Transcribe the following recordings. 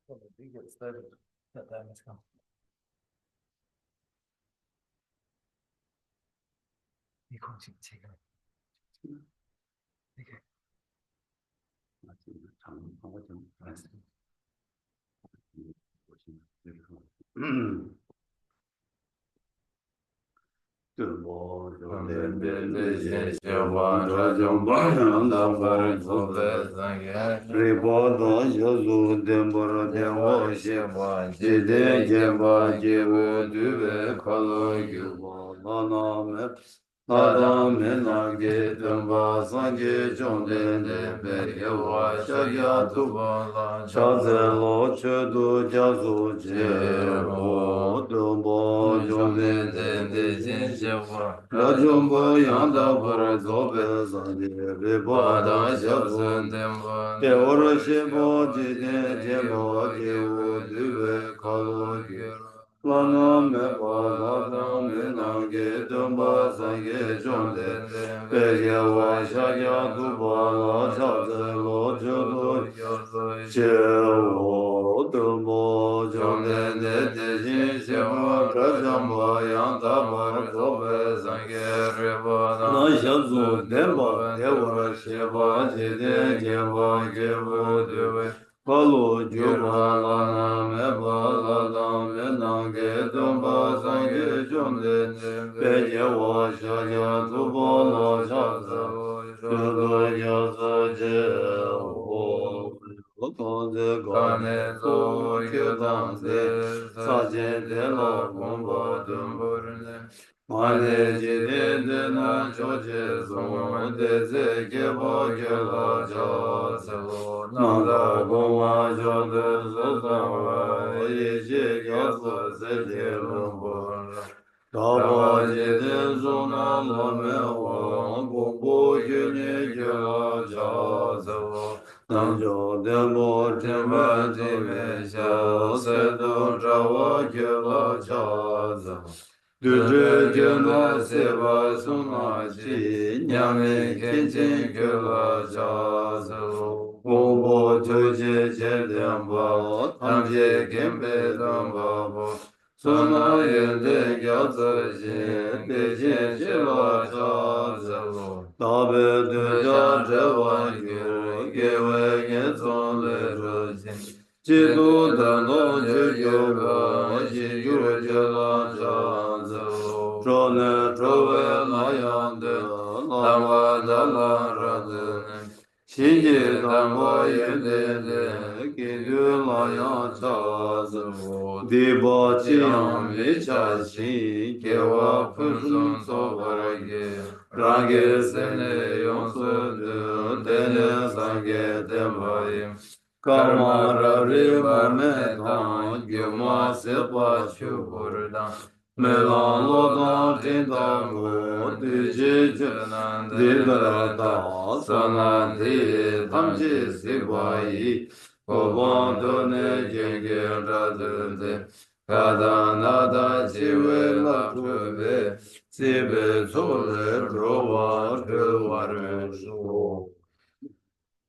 Well, we get started. That time has come. You can't see the take it. Okay.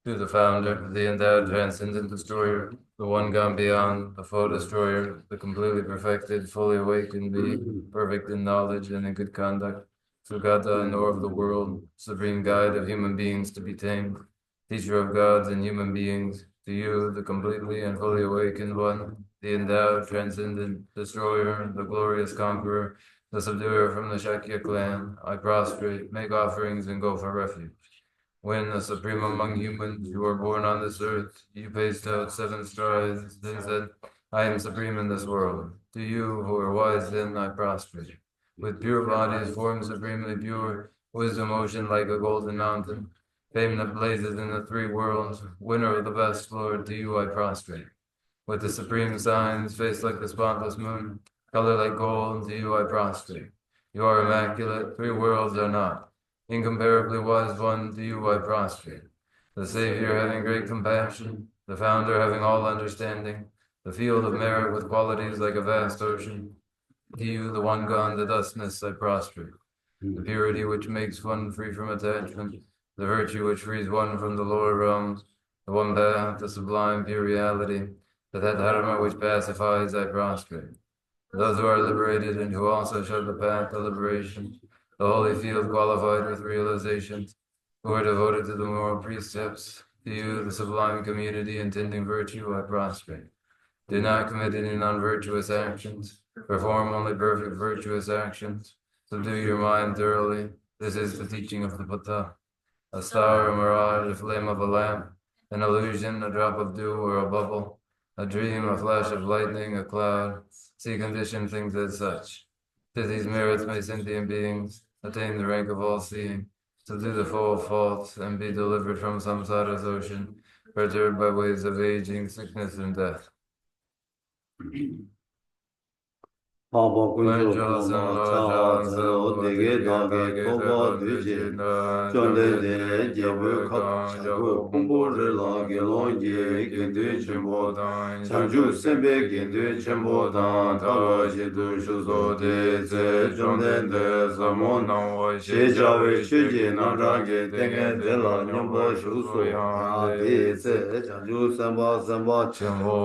To the founder, the endowed transcendent destroyer, the one gone beyond, the foe destroyer, the completely perfected, fully awakened being, perfect in knowledge and in good conduct, Sugata, knower of the world, supreme guide of human beings to be tamed, teacher of gods and human beings, to you, the completely and fully awakened one, the endowed, transcendent destroyer, the glorious conqueror, the subduer from the Shakya clan, I prostrate, make offerings, and go for refuge. When, the supreme among humans, you were born on this earth, you paced out 7 strides, then said, I am supreme in this world. To you, who are wise, then I prostrate. With pure bodies, formed supremely pure, wisdom ocean like a golden mountain, fame that blazes in the 3 worlds, winner of the best, Lord, to you I prostrate. With the supreme signs, face like the spotless moon, color like gold, to you I prostrate. You are immaculate, 3 worlds are not. Incomparably wise one, to you I prostrate. The Savior having great compassion, the Founder having all understanding, the field of merit with qualities like a vast ocean. To you, the one gone to dustness, I prostrate. The purity which makes one free from attachment, the virtue which frees one from the lower realms, the one path, the sublime pure reality, For that dharma which pacifies, I prostrate. Those who are liberated and who also show the path to liberation, the holy field qualified with realizations, who are devoted to the moral precepts, to you, the sublime community intending virtue, I prostrate. Do not commit any non-virtuous actions. Perform only perfect virtuous actions. Subdue your mind thoroughly. This is the teaching of the Buddha. A star, a mirage, a flame of a lamp, an illusion, a drop of dew or a bubble, a dream, a flash of lightning, a cloud. See conditioned things as such. To these merits may sentient beings attain the rank of all-seeing, subdue the four faults, and be delivered from samsara's ocean, perturbed by waves of aging, sickness, and death. Pāpa kuñcō pōma chāvā tsarō dēgē dāngē tōpa dūjē chōndē dē jēvē kāp chāgō pōmbō rē lāngē lōngyē gēndē chēmbō dāng chāngchū sēmbē gēndē chēmbō dāng tāgā shēdū shūsō dē tsē chōndē dē samō nāngwā shē chāvē shūjē nāng rāngē tēngē dē lā nyōmbā shūsō yāng dē tsē chāngchū sēmbā sēmbā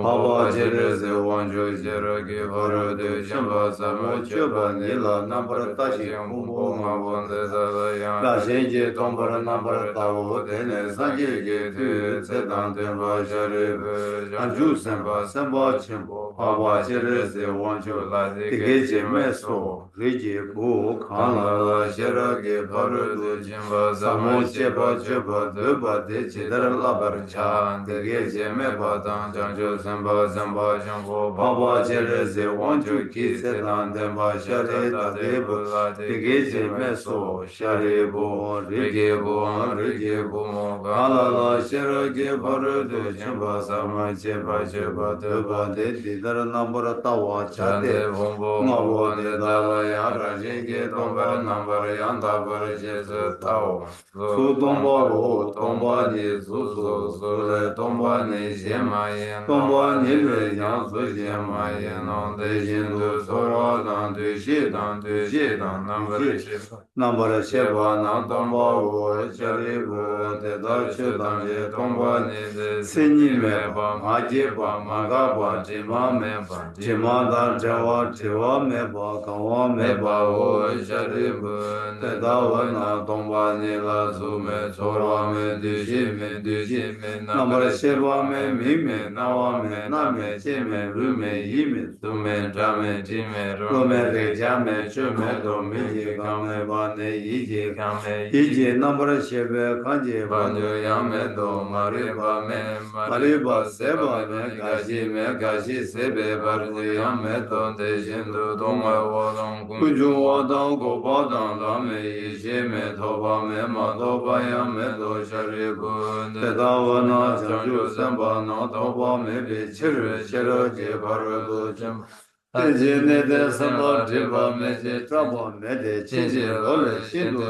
pāpa jērē sē wāngchō jērē gē vārā dē chēmbā Sama Choba Nila Nambara Tashi Kumbo Mabonde Sadaya Dashenje Tombara Nambara Tavo Dene Sanje Gete Sedan Temba Sharebe Anju Semba Semba Chimbo Paba Chere Se Wancho Tike Meso Riji Bu Kanala Sherage Parudu Jimba Samo Cheba Cheba Deba De Chidara Labar Chan Tike Meba Dan Janjo Semba Semba Shambo Paba Chere Se Wancho Kis Sedantemba Shari Tadebu Tigiji Meso Shari Bu Rigi Bu Rigi Bu Kalala Shiragi Parudu Jimba Sama Cheba Cheba Deba Didara Nambara Tawa Chate Ngabu Nidala Yara Rigi Tomba Nambara Yanda Bara Jesu Tawa Su Tomba Hu Tomba Ni Su Sule Tomba Ni Shema Yen Tomba Ni Lu Yang Su Shema Yen Onde Jindu Sora Dan Du Shi Dan Du Shi Dan Nambara Sheba Nan Tomba Wu Chari Bu Teta Chu Dan Ye Tomba Ni De Sinyi Me Ba Ma Ji Ba Ma Ga Ba Jima Me Ba Jima Dan Jawa Jiwa Me Ba Kawa Me Ba Wu Chari Bu Teta Wa Na Tomba Ni La Su Me Chora Me Du Shi Me Du Shi Me Nambara Sheba Me Mi Me Nawa Me Na Me Chi Me Ru Me Yi Me Tu Me Cha Me Ji Me Ru Me Re Cha Me Chu Me Do Me Yi Ka Me Ba Ne Yi Ji Ka Me Yi Ji Nambara Sheba Kanji Ba Nyu Yang Me Do Ma Ri Ba Me Ma Ri Ba Se Ba Me Ga Shi Me Ga Shi Se Be Ba Ri Yang Me Do De Shin Du Dong Me Wo Dong Kun Ju Wo Dong Go Ba Dong La Me Yi Shi Me To Ba Me Ma Do Ba Yang Me Do Sha Ri Bu Te Da Wa Na Chang Ju Sen Ba Na Do Ba Me Be Chi Ri Chi Ri Ji Ba Ri Du Jim Tenji ne de samba driba me je traba me de chinji lole shindu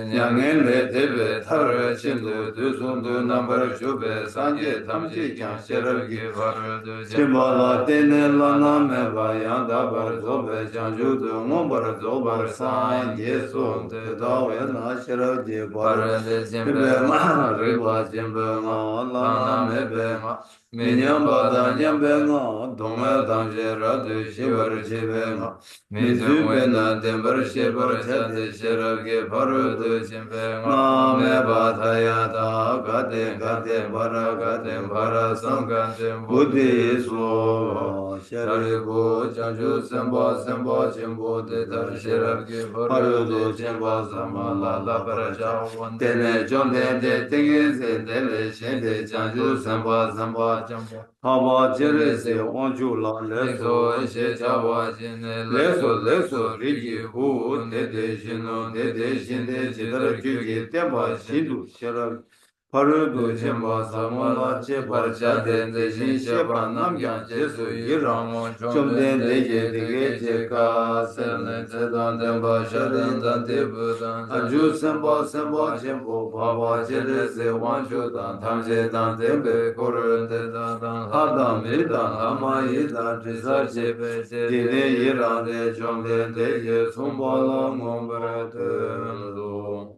nyangen le tebe tar shindu du sundu nambar shube sanje tamji kyan sherar gi var du chimba la tene la na me ba yanda bar zobe janju du ngombar zobar san ye sun te da we na sherar gi var de jimbe ma riba jimbe ma la na me be ma Minyamba da nyambe nga dongme dangje radu shivar chibe nga Mizumwe na dembar shivar chate shirabge paru du chimbe nga Me bataya da gaten gaten para gaten para sangaten buddhi so Sharibu chanchu semba semba chimbo de tar shirabge paru du chimba samala la para chawan Tene chonde de tingi se dele shende chanchu semba semba Pāpa jere se onju la leso she chawa jine leso rigi hu nede shino nede shinde chidara kyuki tempa shindu shara parudu chemba samola che parcha dende shin shepa namgyan jesu yiramo chomden dege dege che ka sene chedan tempa shadan dante budan anju sempa sempa chempo Pāpa jere se onju dan tamje dan tempe korunde dan Hadam idan ama idan trisar chepe che dine irade chomden dege sumbala ngombra tenzo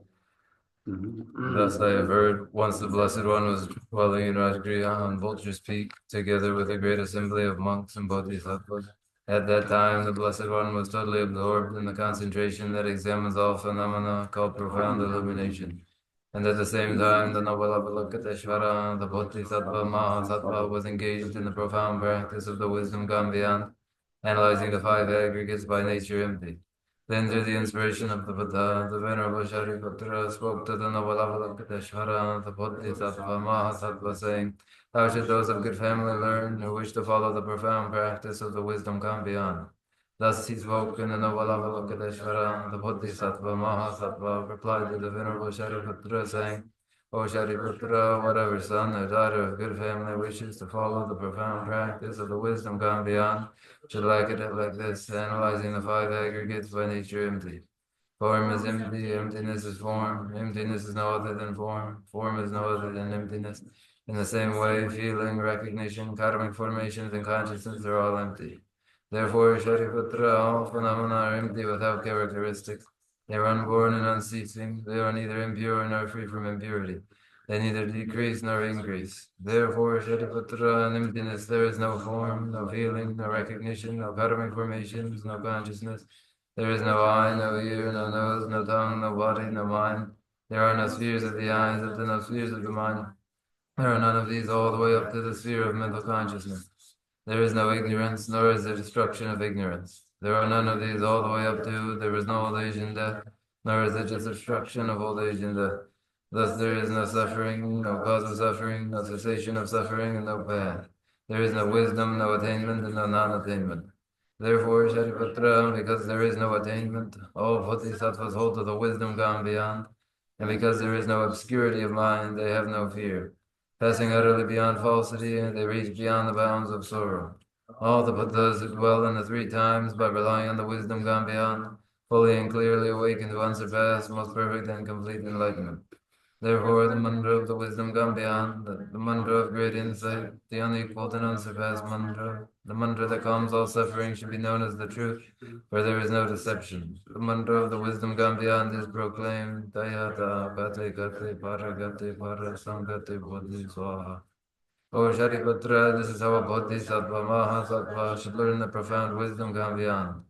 Thus I have heard, once the Blessed One was dwelling in Rajgriha on Vulture's Peak, together with a great assembly of monks and bodhisattvas. At that time, the Blessed One was totally absorbed in the concentration that examines all phenomena, called profound illumination. And at the same time, the noble Avalokiteshvara, the Bodhisattva Mahasattva, was engaged in the profound practice of the wisdom gone beyond, analyzing the five aggregates by nature empty. Then, through the inspiration of the Buddha, the Venerable Shariputra spoke to the noble Avalokiteshvara, the Bodhisattva Mahasattva, saying, "How should those of good family learn who wish to follow the profound practice of the wisdom gone beyond?" Thus he spoke, and the noble Avalokiteshvara, the Bodhisattva Mahasattva, replied to the Venerable Shariputra, saying, "O Shariputra, whatever son or daughter of good family wishes to follow the profound practice of the wisdom gone beyond, should like it like this, analyzing the five aggregates by nature empty. Form is empty, emptiness is form, emptiness is no other than form is no other than emptiness. In the same way, feeling, recognition, karmic formations, and consciousness are all empty. Therefore, Shariputra, all phenomena are empty without characteristics. They are unborn and unceasing. They are neither impure nor free from impurity. They neither decrease nor increase. Therefore, Shariputra, in emptiness there is no form, no feeling, no recognition, no karmic formations, no consciousness. There is no eye, no ear, no nose, no tongue, no body, no mind. There are no spheres of the eyes, no spheres of the mind. There are none of these all the way up to the sphere of mental consciousness. There is no ignorance, nor is there destruction of ignorance. There are none of these all the way up to, there is no old age and death, nor is there just destruction of old age and death. Thus there is no suffering, no cause of suffering, no cessation of suffering, and no path. There is no wisdom, no attainment, and no non-attainment. Therefore, Shariputra, because there is no attainment, all bodhisattvas hold to the wisdom gone beyond, and because there is no obscurity of mind, they have no fear. Passing utterly beyond falsity, they reach beyond the bounds of sorrow. All the Buddhas who dwell in the three times by relying on the wisdom gone beyond, fully and clearly awaken to unsurpassed, most perfect and complete enlightenment. Therefore, the mantra of the wisdom gone beyond, the mantra of great insight, the unequaled and unsurpassed mantra, the mantra that calms all suffering should be known as the truth, for there is no deception. The mantra of the wisdom gone beyond is proclaimed, Dayata Gate Gate Paragate Parasangate Bodhi Swaha. O Shariputra, this is how a Bodhisattva Mahasattva should learn the profound wisdom gone beyond.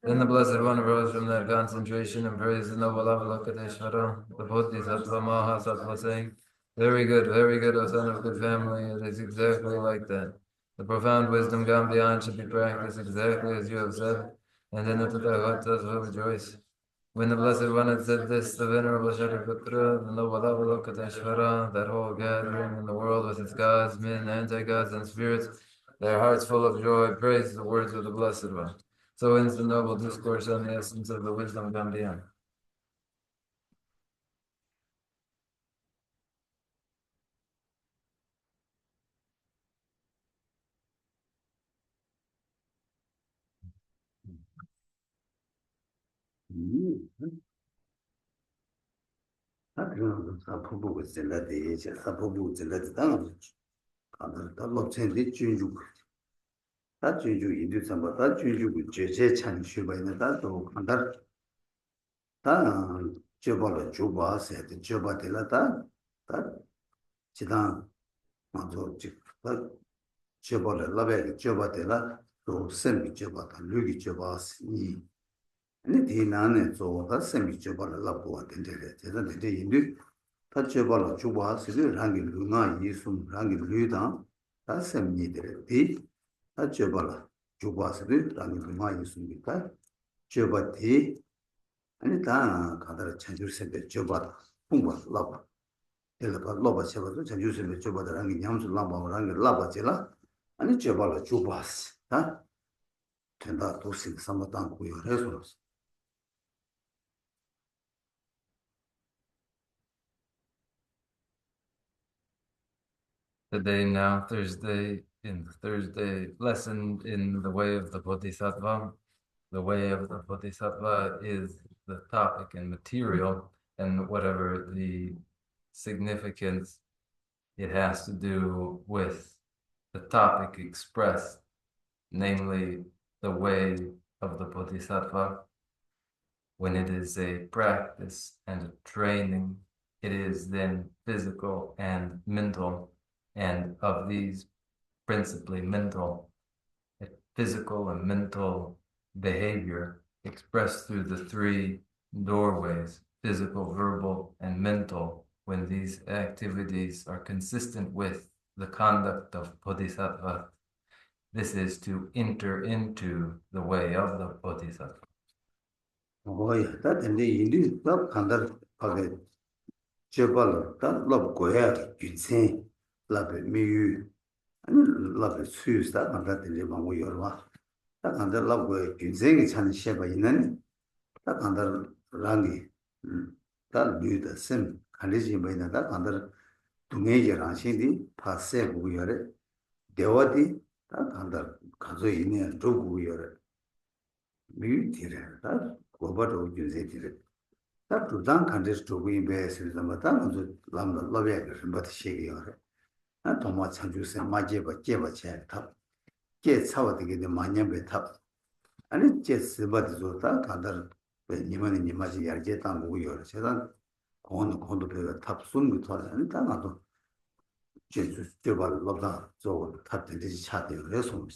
Then the Blessed One arose from that concentration and praised the noble Avalokiteshvara, the Bodhisattva Mahasattva, saying, very good, O son of good family, it is exactly like that. The profound wisdom gone beyond should be practiced exactly as you have said, and then the Tathagatas will rejoice. When the Blessed One had said this, the Venerable Shariputra, the noble Avalokiteshvara, that whole gathering in the world with its gods, men, anti-gods, and spirits, their hearts full of joy, praised the words of the Blessed One. So ends the noble discourse on the essence of the wisdom gone beyond. 사포부 zelade je 사포부 zelade 당 가다 달로 챈디 준주 다 준주 인도 삼바 다 준주 제제 찬슈 바이나 다도 간다 다 저벌 주바세 저바텔라다 다 지단 먼저 직다 저벌 라베 저바텔라 또 셈비 저바다 류기 저바스 이 아니 디나네 저다 셈비 저벌 라보아 된데레 제단데 인도 다 저벌 주바스를 한게 루나 예수 한게 류다 다 셈니데 다 저벌 주바스를 한게 루나 예수니까 저바티 아니 다 가다라 찬주세베 저바다 풍바 라바 엘바 라바 셔바도 찬주세베 저바다 한게 냠수 라바와 한게 라바제라 아니 저벌 주바스 다 된다 도시 삼바당 고요 해소로스 Today now, Thursday, in the Thursday lesson in the way of the Bodhisattva. The way of the Bodhisattva is the topic and material, and whatever the significance it has to do with the topic expressed, namely the way of the Bodhisattva, when it is a practice and a training it is then physical and mental, and of these principally mental, physical and mental behavior expressed through the three doorways, physical, verbal, and mental, when these activities are consistent with the conduct of Bodhisattva, this is to enter into the way of the Bodhisattva. 오야 다든지 인디 더 간다 하게 제발 다 고야 유생 라베 미유 아니 라베 수유스다 간다 들리 방고 열와 다 간다 랍고 유생이 찬 셰바 있는 다 간다 랑기 다 류다 심 칼리지 메나 다 간다 동해지 라신디 파세 부여레 대와디 다 간다 가서 있는 조구 열에 미유 디레 다 고바도 유세 디레 다 두장 칸데스 조구인 베스를 담았다 먼저 람다 러베가 심바트 시기요래 아 도마 창주세 마제바 제바체 탑 제차와 되게 마녀베 탑 아니 제스바드 좋다 간다 니만이 니마지 야제 땅고요 제가 콘도 배가 탑 숨부터 아니 땅아도 제주 제발 러다 저 탑들이 차대요 그래서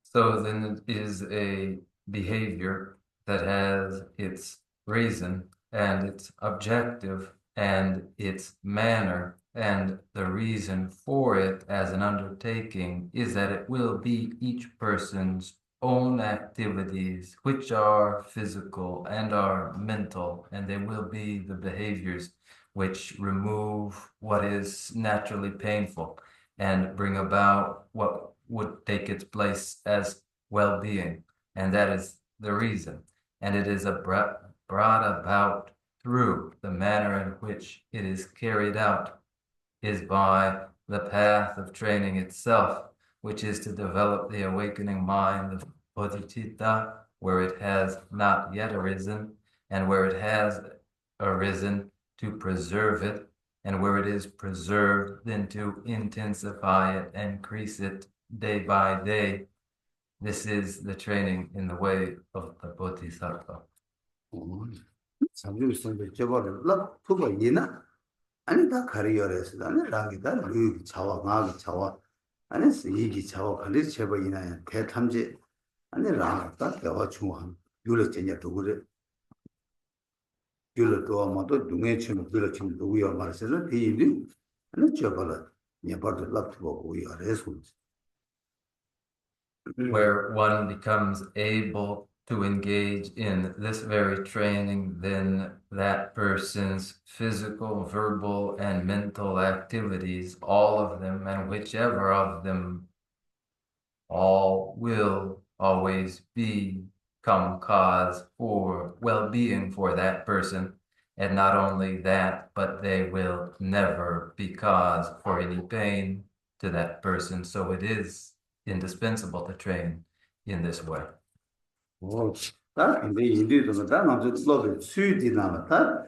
So then it is a behavior that has its reason and its objective and its manner, and the reason for it as an undertaking is that it will be each person's own activities, which are physical and are mental, and they will be the behaviors which remove what is naturally painful and bring about what would take its place as well-being, and that is the reason. And it is brought about through the manner in which it is carried out is by the path of training itself, which is to develop the awakening mind of Bodhisattva, where it has not yet arisen, and where it has arisen, to preserve it, and where it is preserved, then to intensify it, increase it day by day. This is the training in the way of the Bodhisattva. samju선배 제발 라 투바 이나 아니 다 가리어레스 아니 랑기다 류 자와 나기 자와 아니 이기 자와 갈리 제발 이나 대탐지 아니 랑다 대화 중한 유력 전야 도구래 유력도 아마도 동해 침 유력 침 도구여 말해서 대인이 아니 제발 예바도 랍투고 우여레스 Where one becomes able to engage in this very training, then that person's physical, verbal, and mental activities, all of them, and whichever of them, all will always become cause for well-being for that person. And not only that, but they will never be cause for any pain to that person. So it is indispensable to train in this way. 다 근데 인디도 다 나도 슬로베 수디나다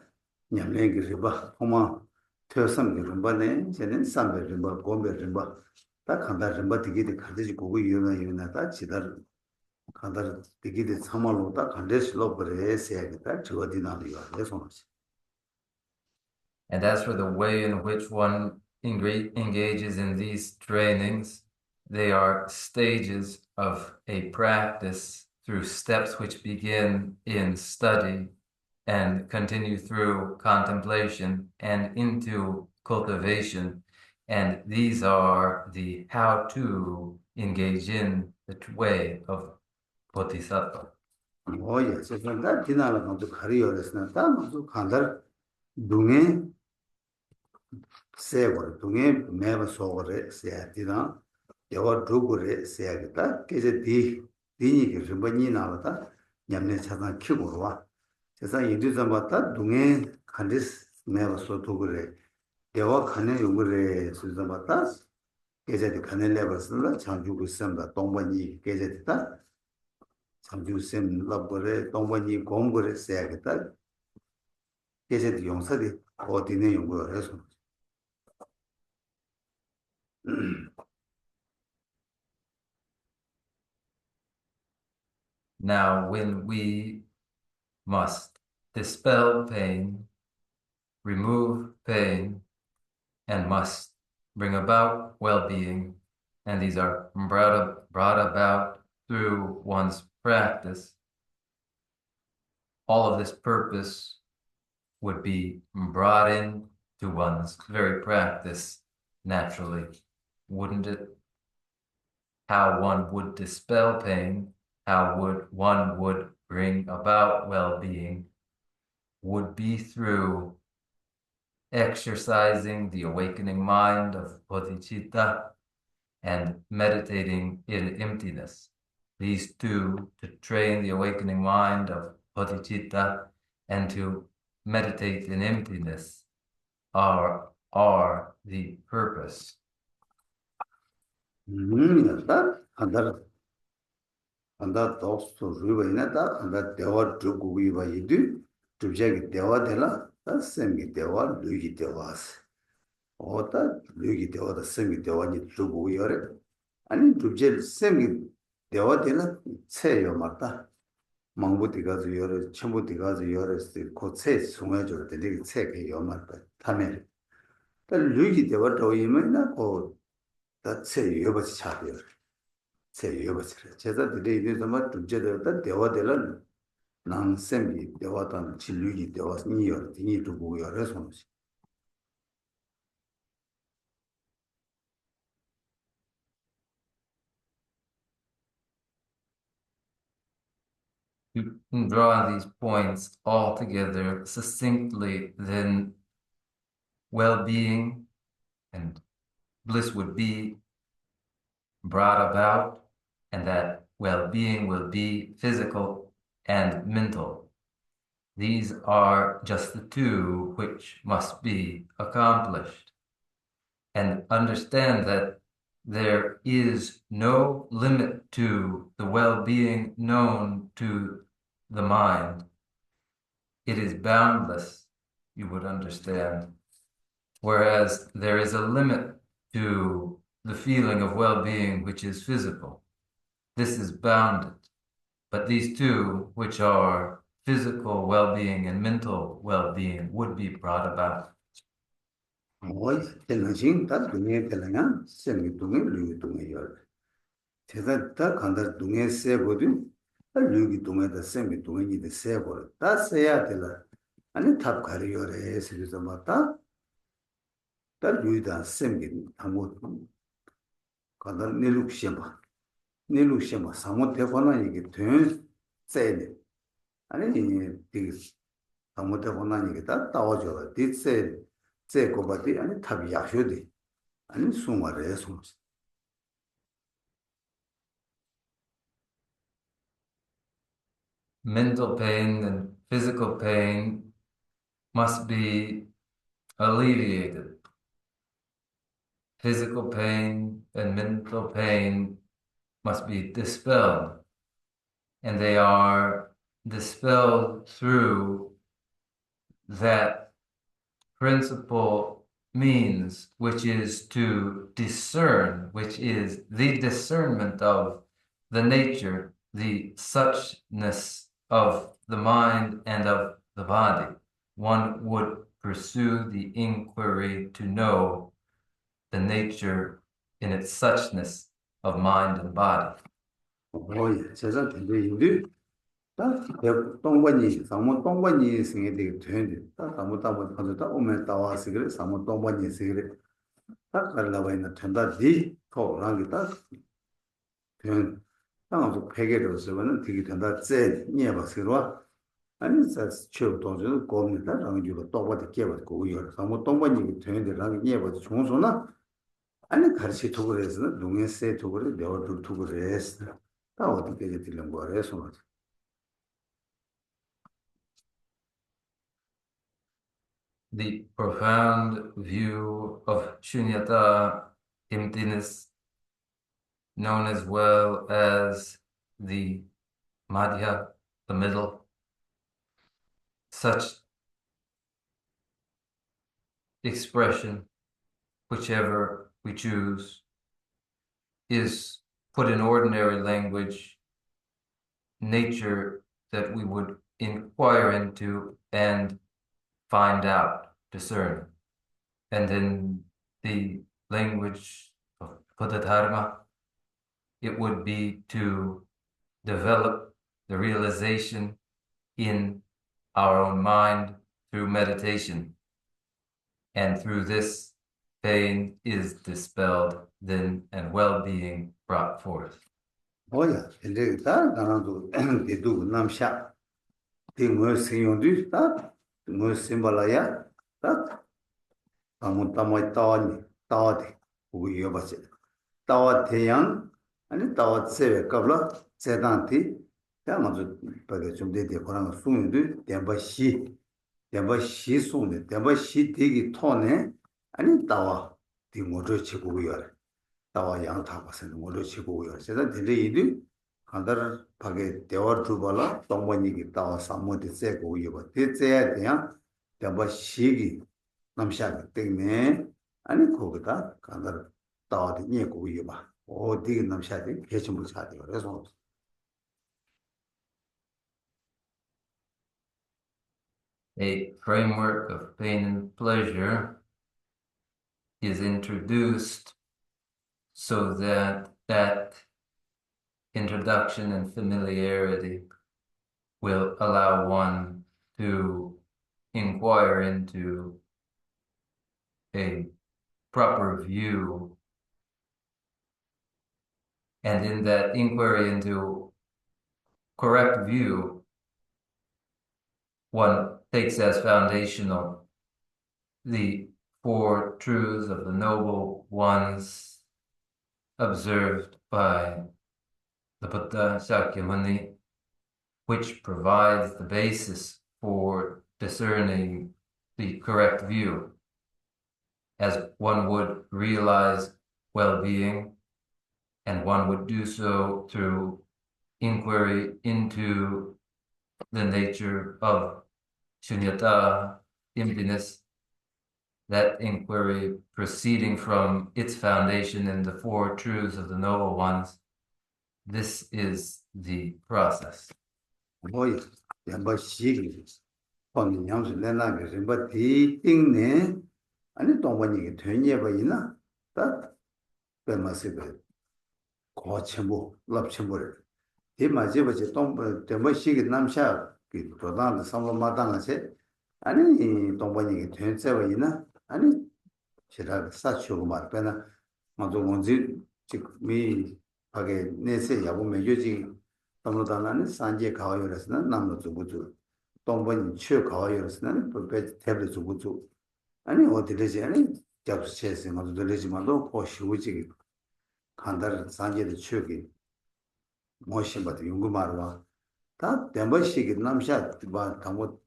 냠랭기 리바 포마 퇴섬 리바네 제는 삼베 리바 곰베 리바 다 칸다 리바 디기디 카디지 고고 유나다 지다 칸다 디기디 참말로 다 칸데 슬로브레세야겠다 저디나리가 그래서 And as for the way in which one engages in these trainings, they are stages of a practice through steps which begin in study and continue through contemplation and into cultivation. And these are the how to engage in the way of Bodhisattva. 오예 세상다 디나라 먼저 가리어레스나 다 먼저 간다 동에 세버 동에 매버 소거레 세야디나 여와 두고레 세야겠다 그래서 디니게 르바니 나왔다 냠네 차단 키고로 와 세상 인디자 봤다 동에 칸디스 매버 소도고레 여와 칸에 요거레 수자 봤다 계제디 칸에 레버스나 장주고 셈다 동반이 계제디다 장주 셈 라버레 동반이 공고레 세야겠다 계제디 용사디 어디네 용거해서 Now, when we must dispel pain, remove pain, and must bring about well-being. And these are brought about through one's practice. All of this purpose would be brought in to one's very practice naturally, wouldn't it? How one would dispel pain, how one would bring about well-being would be through exercising the awakening mind of bodhicitta and meditating in emptiness. These two, to train the awakening mind of bodhicitta and to meditate in emptiness, are the purpose. 안다 독수 루바이나다 안다 대화 두고 위바이드 두제기 대화 되라 다 셈기 대화 루기 대화스 어다 루기 대화다 셈기 대화니 두고 위어레 아니 두제 셈기 대화 되라 체요 맞다 망부디 가서 여러 첨부디 가서 여러스 고체 송해줘 되게 체게 요 맞다 타메 다 루기 대화 도이면나 고다 체요 버치 차려 세여버스래. 제자들이 이래서 막 둘째들다 대화되는 난셈이 대화단 진리기 대화 니어 니 두고 열어서 To draw these points all together succinctly, then well-being and bliss would be brought about, and that well-being will be physical and mental. These are just the two which must be accomplished. And understand that there is no limit to the well-being known to the mind. It is boundless, you would understand. Whereas there is a limit to the feeling of well-being which is physical. This is bounded. But these two, which are physical well-being and mental well-being, would be brought about. 뭐 telanging 다 동에 telanga 셈이 동에 루기 동에 열 제가 다 간다 동에 세거든 루기 동에다 셈이 동에 이데 세버 다 세야 되라 아니 탑 가리요래 그래서 맞다 다 루이다 셈이 아무 간다 내룩시마 사모 대본은 이게 된 세네 아니 이 사모 대본은 이게 다 따와줘 디세 제고바디 아니 탑이 야쇼디 아니 숨아래 숨 Mental pain and physical pain must be alleviated. Physical pain and mental pain must be dispelled. And they are dispelled through that principal means, which is to discern, which is the discernment of the nature, the suchness of the mind and of the body. One would pursue the inquiry to know the nature in its suchness of mind and body. 오예 제가 근데 다 동반이 사모 동반이 생에 되게 되는데 다 사모 가서 오면 따와서 그래 사모 동반이 생에 다 갈라고 있는 된다지 토랑이 다 된 당하고 폐계로 쓰면은 되게 된다 제 니에바스로 아니 사스 초 동전 고민다 라고 또바도 깨버고 우여 사모 동반이 되는데 라고 니에바도 종소나 아니 가르치 도그래서 농에세 도그래 내가 도그래서 다 어떻게 되는 거야 손 The profound view of shunyata, emptiness, known as well as the madhya, the middle, such expression, whichever we choose, is put in ordinary language, nature that we would inquire into and find out, discern. And in the language of Bodhisattva, it would be to develop the realization in our own mind through meditation. And through this, pain is dispelled, then, and well-being brought forth. Oh yeah, 근데 다 나라도 대도 남샤 딩을 세용도 다 뭐 심발라야 다 아무 담아 따니 따디 우리가 봤지 따와 태양 아니 따와 세베 qabla 세단티 다 먼저 버게 좀 되게 그런 수용도 덴바시 수용도 덴바시 되기 토네 아니 따와 딩을 치고요 따와 양 타고서는 뭐를 치고요 제가 되게 이들 간다를 파게 대화 두발라 동반이기 따와 사모데 세고 이거 대체에 대한 대바 시기 남샤기 때문에 아니 거기다 간다를 따와도 녀고 이거 봐 어디 남샤기 개침을 사대 그래서 A framework of pain and pleasure is introduced so that that introduction and familiarity will allow one to inquire into a proper view. And in that inquiry into correct view, one takes as foundational the four truths of the noble ones observed by the Buddha Shakyamuni, which provides the basis for discerning the correct view, as one would realize well-being, and one would do so through inquiry into the nature of shunyata, emptiness, that inquiry proceeding from its foundation in the four truths of the noble ones. This is the process. 뭐야 대바 시기 본인 양수 내나게 뭐 디띵네 아니 동반이게 되냐 봐이나 다 배마세베 고침부 랍침부를 이 맞이버지 동 대바 시기 남샤 그 도단의 삼로마당하세 아니 동반이게 되냐 봐이나 아니 제가 사치고 말배나 먼저 뭔지 지금이 하게 내세 야고 매겨지 동로단은 산제 가와요라서는 남로 주부주 동번이 취 가와요라서는 불배 태블 주부주 아니 어디든지 아니 잡수체에서 먼저 들리지만도 고시우지 간다를 산제의 취기 모신 받을 연구 말와 다 덴버시기 남샤 바 당고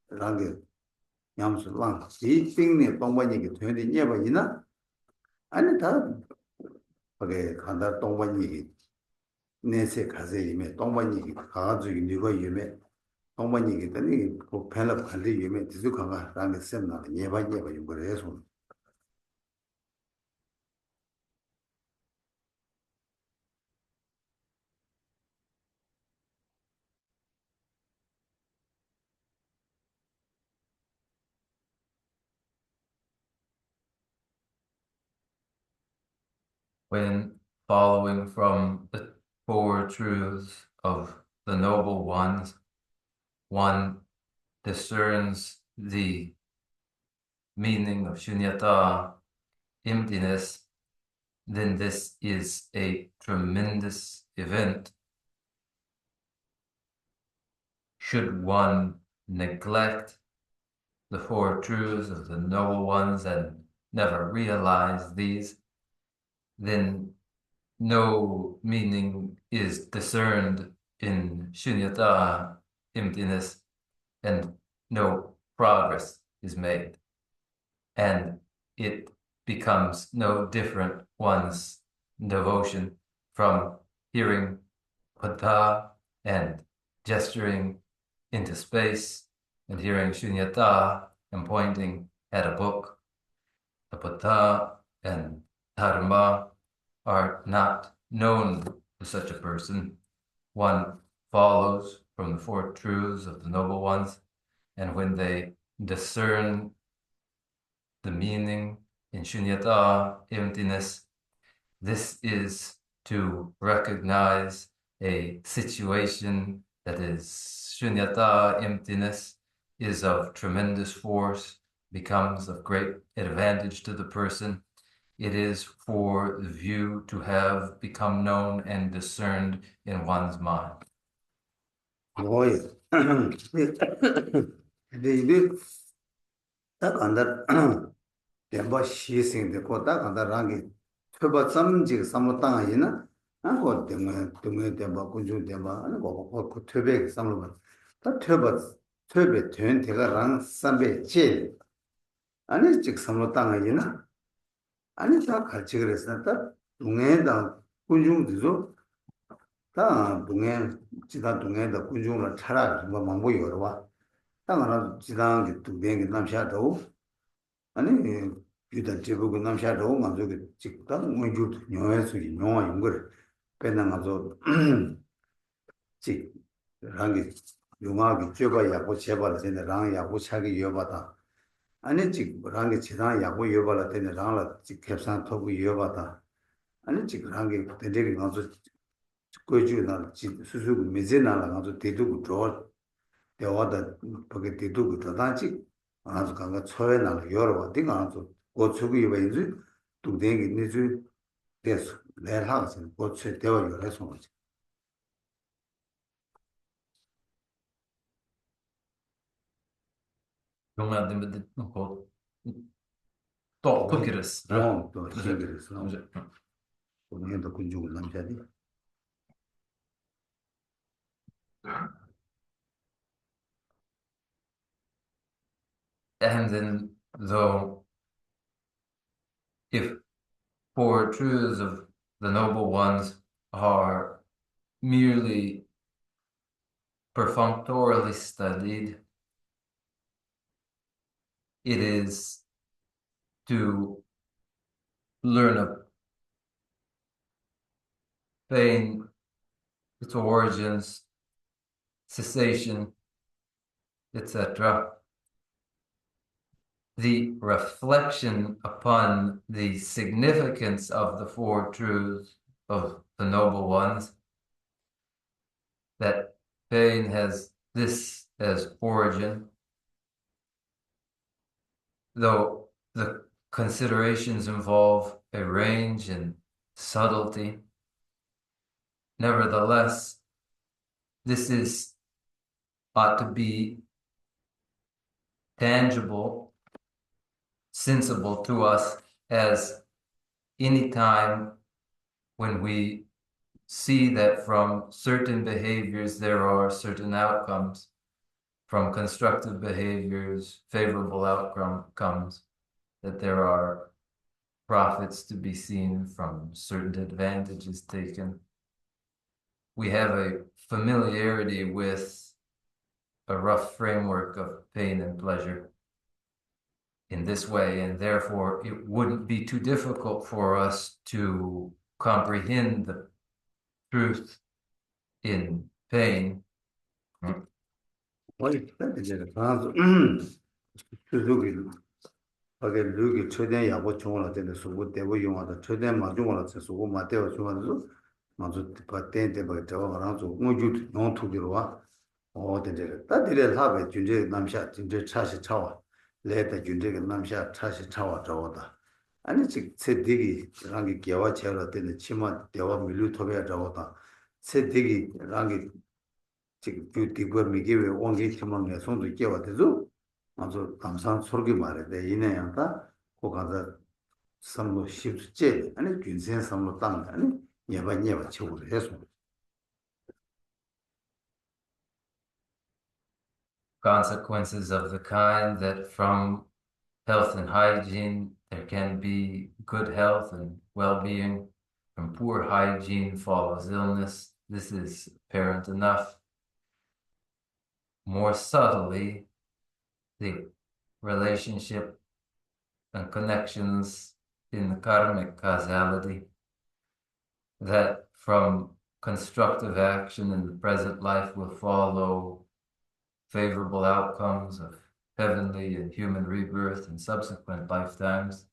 랑게 냠수랑 이 빙네 동번이게 되는 예버이나 아니 다 그게 간다 동번이기 내세 가세 이메 동반이기 가가지고 니가 유메 동반이기 때문에 그 펠럽 관리 유메 지속한가 라는 셈나 예바예바 연구를 해서 When following from the four truths of the noble ones, one discerns the meaning of shunyata, emptiness, then this is a tremendous event. Should one neglect the four truths of the noble ones and never realize these, then no meaning is discerned in shunyata, emptiness, and no progress is made. And it becomes no different one's devotion from hearing Buddha and gesturing into space and hearing shunyata and pointing at a book. The Buddha and Dharma are not known to such a person. One follows from the Four Truths of the Noble Ones, and when they discern the meaning in shunyata, emptiness, this is to recognize a situation that is shunyata, emptiness, is of tremendous force, becomes of great advantage to the person. It is for the view to have become known and discerned in one's mind. Demba shi sing de ko ta kan da rang gi thoba sam ji sam lo ta yi na an ko demba ku ju demba an ko thobe sam lo ba ta thobe thön de ga rang sam be che ani ji sam lo ta yi na ani ta ka chi gre sa ta dunghe da ku ju de zo ta dunghe ji da dunghe da ku ju la chara ma mang bo yo ro wa ta na ji da gi tu be gi nam sha do 아니 유다 제국은 남샤도 만족이 직다 문주 녀에서기 녀와 용거를 배는 가서 직 랑이 용하기 쥐가 야고 제발 되네 랑 야고 차기 여바다 아니 직 랑이 지단 야고 여바라 되네 랑라 직 캡산 토고 여바다 아니 직 랑이 되게 가서 거주나 직 수수고 메제나라 가서 대두고 저 대화다 거기 대두고 다단지 아주 강가 처에 나는 여러 번 띵아서 고추기 이벤지 두댕이 니주 됐어 내가 하거든 고추 대화 열어서 거지 용한 데면 또 토끼르스. 또 시기랬어 오늘도 군중을 남자디 And then, though, if Four Truths of the Noble Ones are merely perfunctorily studied, it is to learn of pain, its origins, cessation, etc. The reflection upon the significance of the Four Truths of the Noble Ones, that pain has this as origin, though the considerations involve a range and subtlety, nevertheless, this ought to be tangible, sensible to us as any time when we see that from certain behaviors there are certain outcomes, from constructive behaviors, favorable outcomes, that there are profits to be seen from certain advantages taken. We have a familiarity with a rough framework of pain and pleasure in this way, and therefore it wouldn't be too difficult for us to comprehend the truth in pain. 어이 이제 가서 그러기 거기 루기 최대 야고 중원을 때는 수고 대고 용하다 최대 마중원을 때 수고 마대어 중원도 먼저 바텐데 버저 가라서 우주 농투기로 와 어딘데 따디를 하베 준제 남샤 진짜 차시 차와 레다 준제가 남샤 차시 차와 저거다 아니 즉 세디기 랑기 개와 제가 때는 치마 대와 밀루 토베야 저거다 세디기 랑기 즉 뷰티고 미게we 원기 치마에 손도 개와 되죠 아주 감상 소르기 말해 내 이내양다 고가서 삼로 십제 아니 균생 삼로 땅 아니 예반예바 치고를 해서 Consequences of the kind that from health and hygiene there can be good health and well-being, from poor hygiene follows illness. This is apparent enough. More subtly, the relationship and connections in the karmic causality, that from constructive action in the present life will follow favorable outcomes of heavenly and human rebirth in subsequent lifetimes.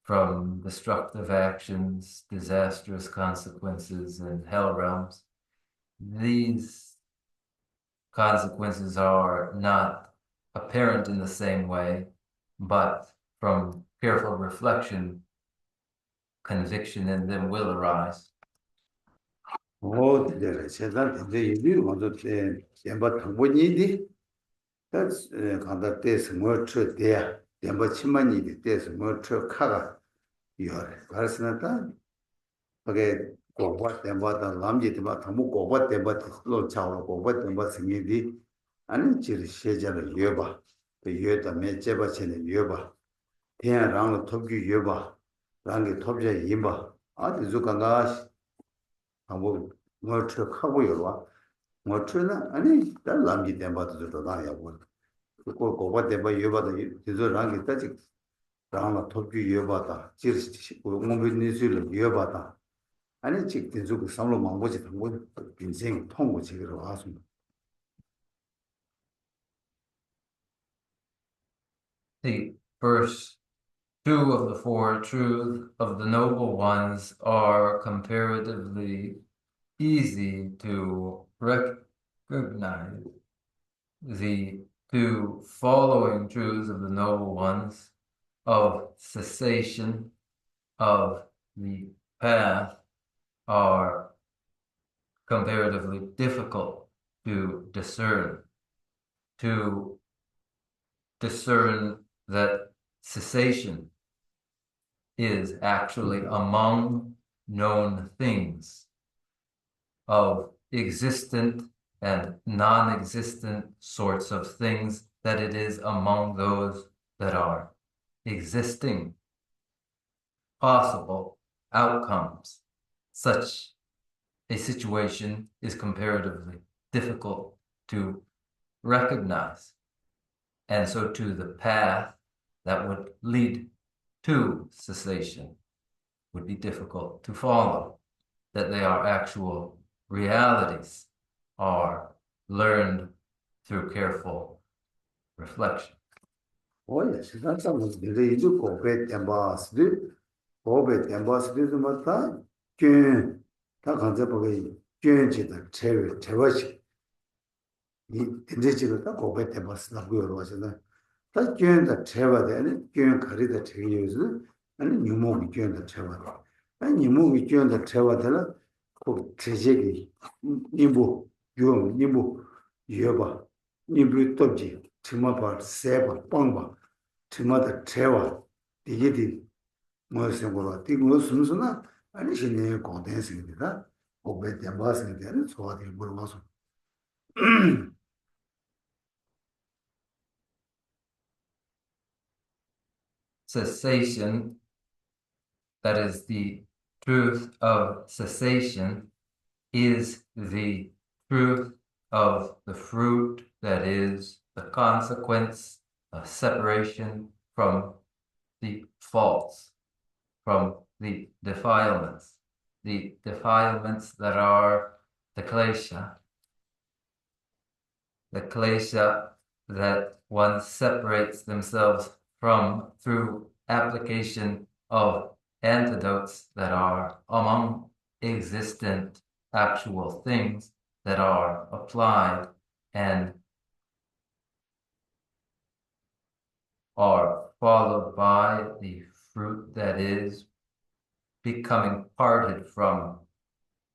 From destructive actions, disastrous consequences in hell realms. These consequences are not apparent in the same way, but from careful reflection, conviction in them will arise. The first two of the four truths of the noble ones are comparatively easy to recognize. The two following truths of the noble ones of cessation of the path are comparatively difficult to discern that cessation is actually among known things of existent and non-existent sorts of things, that it is among those that are existing possible outcomes. Such a situation is comparatively difficult to recognize. And so too the path that would lead to cessation would be difficult to follow, that they are actual realities, are learned through careful reflection. Oh yes, that's almost the way you go back and boss do. Go back and boss do the matter. Jun, that comes up with Jun to the cherry. 인지지를 딱 고백 때 봤으나 그거로서는 다 견다 채와되는 견 거리다 채유즈 아니 유목이 견다 채와 아니 유목이 견다 채와되는 그 제제기 니부 요 니부 여봐 니부 또지 치마바 세바 빵바 치마다 채와 이게디 무슨 거로 뛰고 순수나 아니 신의 공대생입니다 고백 때 봤을 때는 소화될 물어서 Cessation, that is the truth of cessation, is the truth of the fruit, that is the consequence of separation from the faults, from the defilements that are the klesha that one separates themselves from through application of antidotes that are among existent actual things that are applied and are followed by the fruit that is becoming parted from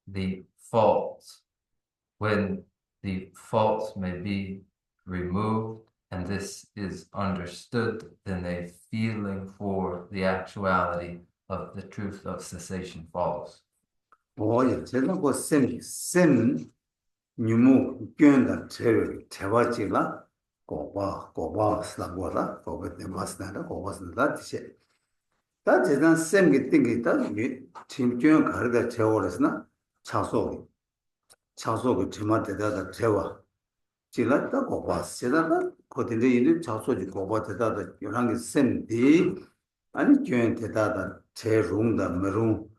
the faults, when the faults may be removed, and this is understood, then a feeling for the actuality of the truth of cessation follows. Oh, yeah, 제가 그 쌤 뉴무 견다 채와지라 고바스라고라 고베데 마스나라 고바스나 티세 다 제단 쌤게 띵게다 팀견 가르다 채워라스나 차소기 지마데다다 채와 지라다 고바스 제다다 거든데 이름 차소지 고바데다다 요랑게 쌤디 아니 견데다다 제롱다 메롱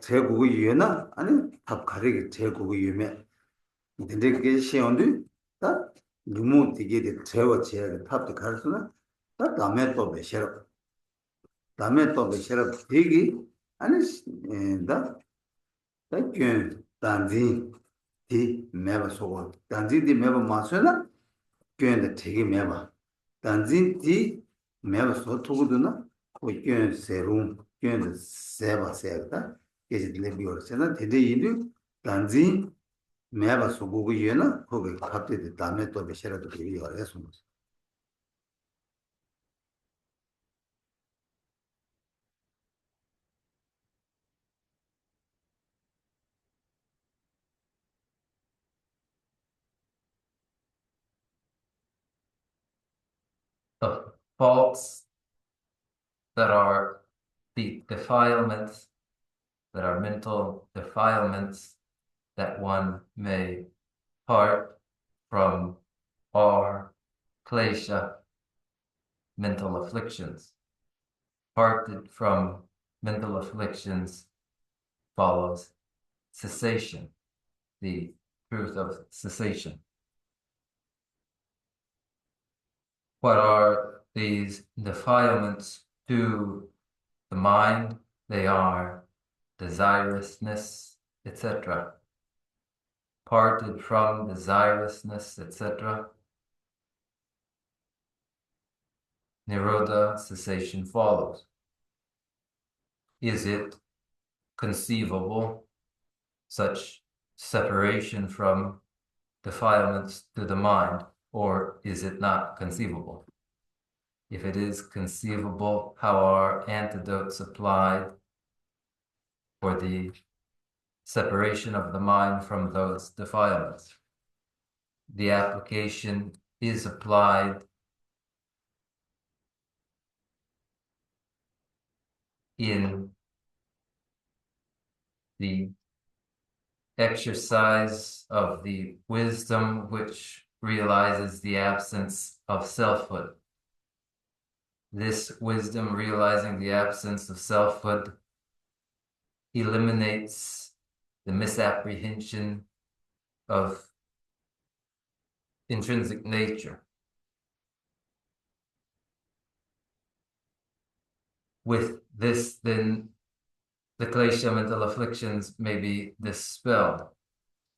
제국의 유해나 아니 답 가리기 제국의 유해 근데 그게 시험도 다 누무 되게 제와 제가 탑도 가르스나 다 다음에 또 배셔 다음에 또 배셔 되게 아니 다 그게 단지 디 매버 소고 단지 디 매버 마서나 그게 되게 매버 단지 디 매버 소토고도나 그게 세룸 그게 세바 세다 이제 레비오르세나 되게 이도 단지 매바 소고고 얘나 거기 갑자기 다음에 또 배셔라도 되게 열어서 The faults that are the defilements, that are mental defilements that one may part from are klesha, mental afflictions. Parted from mental afflictions follows cessation, the truth of cessation. What are these defilements to the mind? They are desirousness, etc. Parted from desirousness, etc. Nirodha, cessation follows. Is it conceivable, such separation from defilements to the mind, or is it not conceivable? If it is conceivable, how are antidotes applied for the separation of the mind from those defilements? The application is applied in the exercise of the wisdom which realizes the absence of selfhood. This wisdom realizing the absence of selfhood eliminates the misapprehension of intrinsic nature. With this, then, the klesha mental afflictions may be dispelled.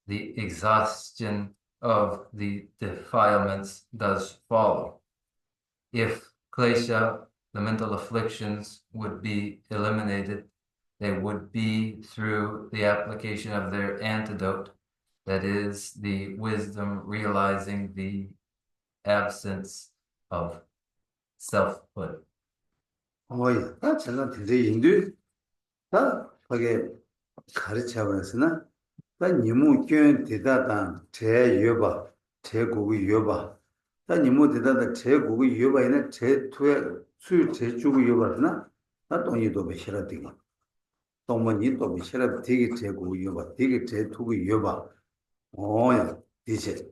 The exhaustion of the defilements does follow. If klesha, the mental afflictions, would be eliminated, they would be through the application of their antidote, that is, the wisdom realizing the absence of selfhood. 야, 다 제가 되게 인도 다 거기 가르쳐 버렸으나 다 니무 교연 대다단 제여바 제국의 여바 다 니무 대다단 제국의 여바에는 제 투에 수 제주의 여바나 다 동의도 배셔라 되게 동문이 또 배셔라 되게 제국의 여바 되게 제투의 여바 야 이제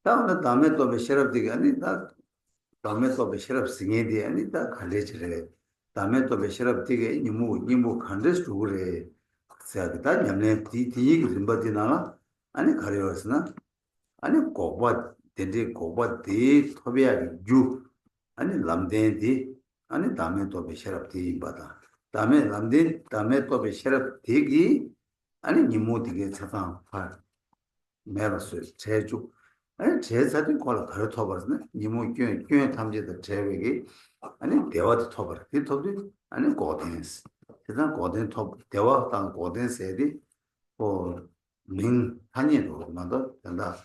다음에 또 배셔라 되게 아니 다 다음에 또 배셔라 생애디 아니 다 갈래지래 다음에 또 배셔라 되게 니무 간데스 두래 세다 냠네 디디 림바디나 아니 가려서나 아니 고바 데디 고바 디 토비야 주 아니 람데디 아니 다음에 또 배셔라 디 바다 다음에 람데 다음에 또 배셔라 디기 아니 니무 디게 차상 파 메로스 제주 아니 제사진 걸 가르쳐 버렸네 니무 교회 탐지도 제외기 아니 대화도 터버려 이 터도 아니 고den스 그다음 고된 터 대화 땅 고den스에디 민 한이도 만도 된다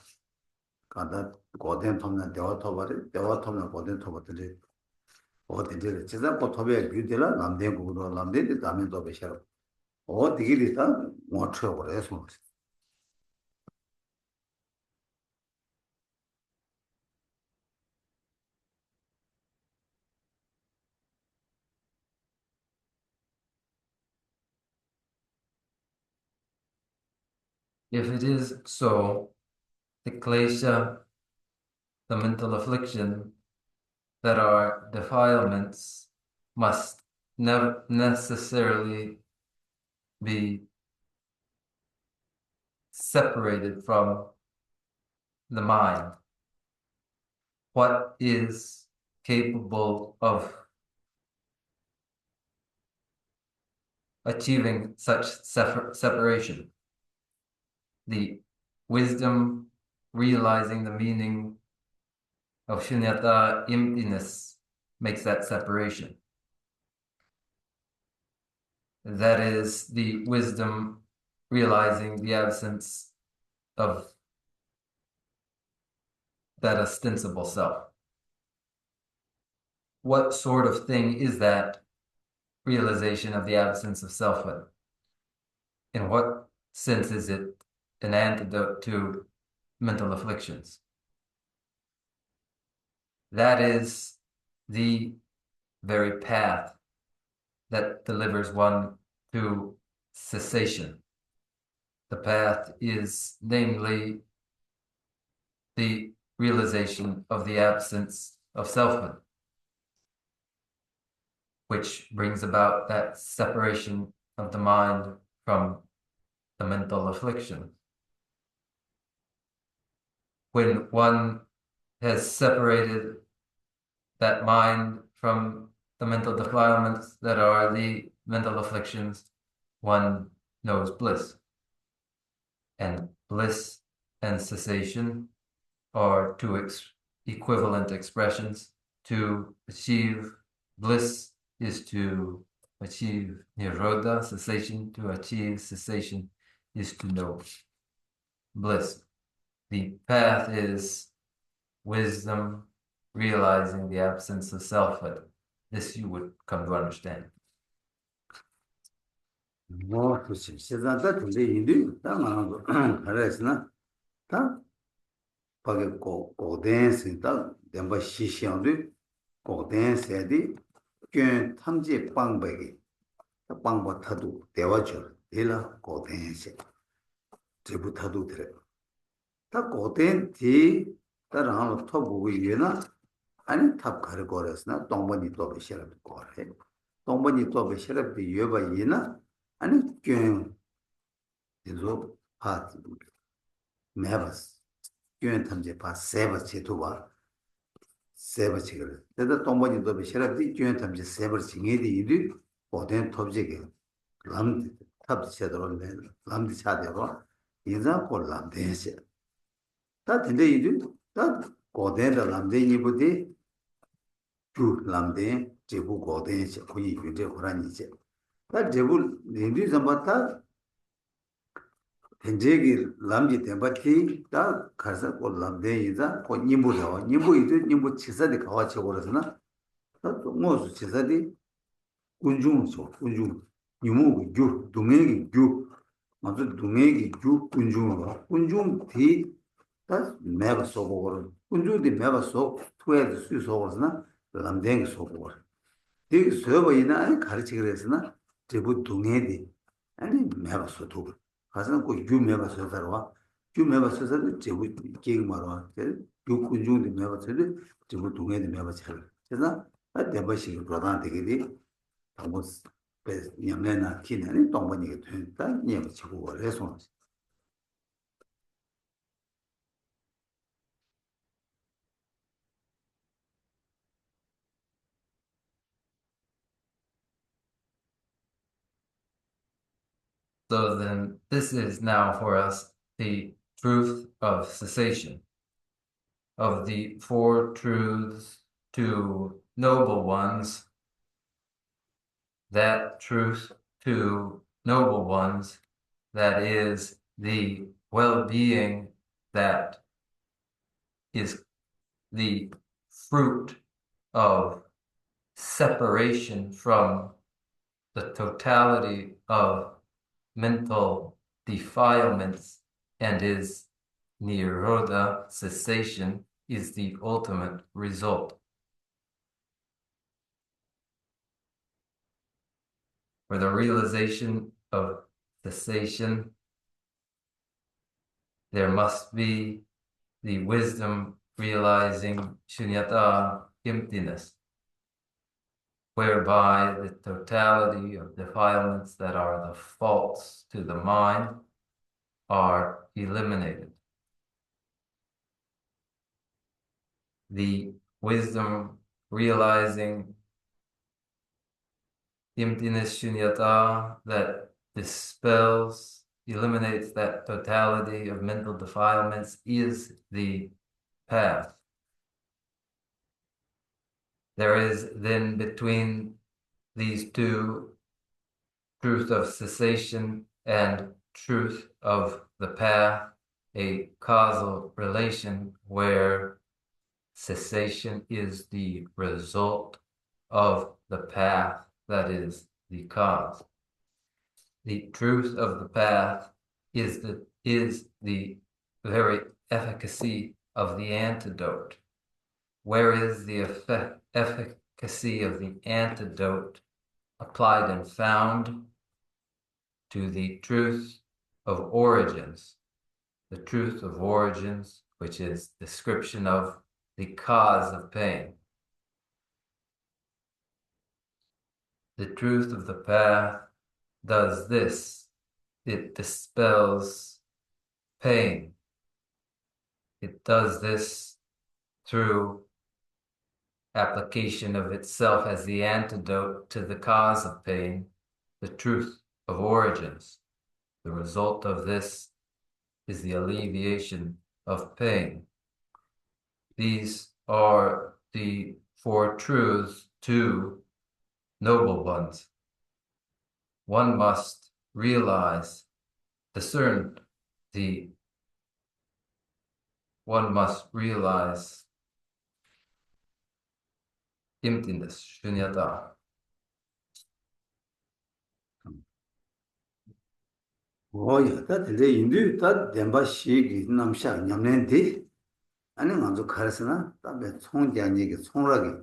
가다 고된 터는 대화 터버려 대화 터는 고된 터버들이 어디들 제가 또 터베 규들라 남된 구도 남된 다음에 또 배셔 어디기리다 못 쳐버려서 If it is so, the klesha, the mental affliction, that are defilements must never necessarily be separated from the mind. What is capable of achieving such separation? The wisdom realizing the meaning of shunyata, emptiness, makes that separation. That is the wisdom realizing the absence of that ostensible self. What sort of thing is that realization of the absence of selfhood? In what sense is it an antidote to mental afflictions? That is the very path that delivers one to cessation. The path is namely the realization of the absence of selfhood, which brings about that separation of the mind from the mental affliction. When one has separated that mind from the mental defilements that are the mental afflictions, one knows bliss. And bliss and cessation are two equivalent expressions. To achieve bliss is to achieve nirodha, cessation. To achieve cessation is to know bliss. The path is wisdom, realizing the absence of selfhood. This you would come to understand. 뭐 그렇지. 세상다 근데 인도 땅하고 그래서나 다 밖에 고den스다 demba 시시한데 고den스에디 꽤 탐지 방법이 방법 타도 대화죠. 일라 고den스 제부 타도 그래. 다 고den디 따라하는 터보고 이게나 아니 탑 가르 거랬으나 동번이 또 비셔도 거래. 동번이 또 비셔도 여바 이나 아니 꽤 이거 파트 매버스 꽤 탐제 파 세버 제도와 세버 지글 내가 동번이 또 비셔도 꽤 탐제 세버 징에디 이리 고된 톱제게 람디 탑 제도로 람디 차대고 이자 콜람데세 다 근데 이리 다 고된다 람데니 부디 주 람데 제부 고된세 고이 근데 호라니세 다 제부 린디 잠바타 현재기 람지 템바티 다 가서 고 람데 이자 고 님부요 님부 이제 님부 치사디 가와쳐 버려서나 또 뭐서 치사디 군중소 군중 유무 주 동행이 주 먼저 동행이 주 군중으로 군중 뒤다 매가 쏘고 군중이 매가 쏘 투에도 수소거나 람댕이 쏘고 이 서버이나 아니 가르치게 그랬으나 제부 동행이 아니 매가 쏘고 가서 그 유매가 쏘다와 유매가 쏘서 제부 계획 말와 그 군중이 매가 쏘도 제부 동행이 매가 차 그래서 아 대바식을 그러다 되게 방법 냠내나 기내는 동반이게 된다 님 치고 그래서 So then this is now for us the truth of cessation, of the four truths to noble ones. That truth to noble ones, that is the well-being that is the fruit of separation from the totality of mental defilements and is nirodha, cessation, is the ultimate result. For the realization of cessation, there must be the wisdom realizing shunyata, emptiness. whereby the totality of defilements that are the faults to the mind are eliminated. The wisdom realizing emptiness shunyata that dispels, eliminates that totality of mental defilements is the path. There is then between these two, truth of cessation and truth of the path, a causal relation where cessation is the result of the path that is the cause. The truth of the path is the very efficacy of the antidote. Where is the efficacy of the antidote applied and found? To the truth of origins. The truth of origins, which is description of the cause of pain. The truth of the path does this. It dispels pain. It does this through application of itself as the antidote to the cause of pain, the truth of origins. The result of this is the alleviation of pain. These are the four truths, two noble ones. One must realize, discern one must realize emptiness, shunyata. 다 근데 인도 다 덴바시기 남샤 냠nen디 아니 먼저 가르스나 다음에 총자니게 총라기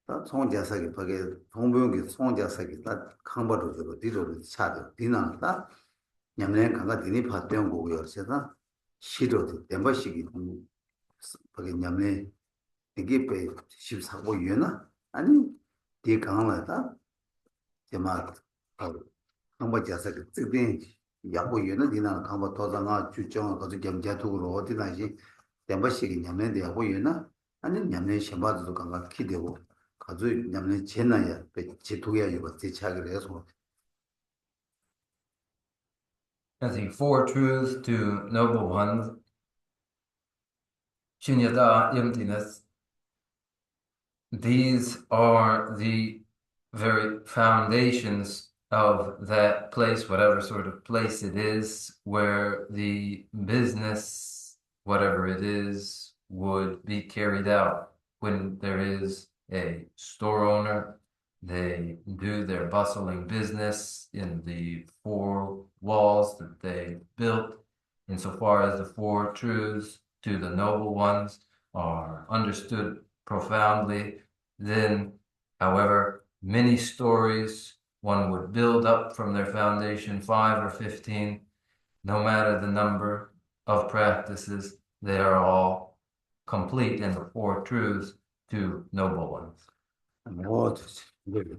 다 총자사기 밖에 동부용기 총자사기 다 강바로 저거 뒤로 차도 뒤나다 냠nen 강가 뒤니 파병 거고요 제가 시도도 덴바시기 밖에 냠nen 이게 배 14고 유나 아니 뒤 강화다 제마 강바 자사기 뜨된 야고 유나 디나 강바 도장아 주정 거기 경제적으로 어디나지 덴바시기 냠nen 야고 유나 아니 냠nen 셴바도 강가 키되고 가주 냠nen 제나야 제도야 이거 대차를 해서 As the four truths to noble ones, shunyata, emptiness, these are the very foundations of that place, whatever sort of place it is, where the business, whatever it is, would be carried out. When there is a store owner, they do their bustling business in the four walls that they built, insofar as the four truths to the noble ones are understood profoundly. Then, however many stories one would build up from their foundation, 5 or 15, no matter the number of practices, they are all complete in the four truths to noble ones.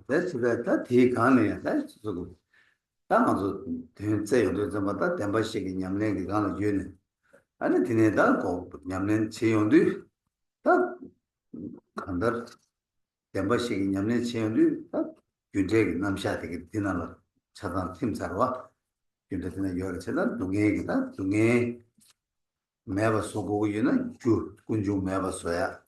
that's that he can that's so good 당아서 대체요도 좀 왔다 덴바시기 냠nen기 가는 유네 아니 디네다 고 냠nen 체용도 다 간다 덴바시기 냠nen 체용도 다 유제기 남샤되게 디나라 차단 팀사로와 유대는 요르체다 동해기다 동해 매바 소고고 유는 주 군주 매바 소야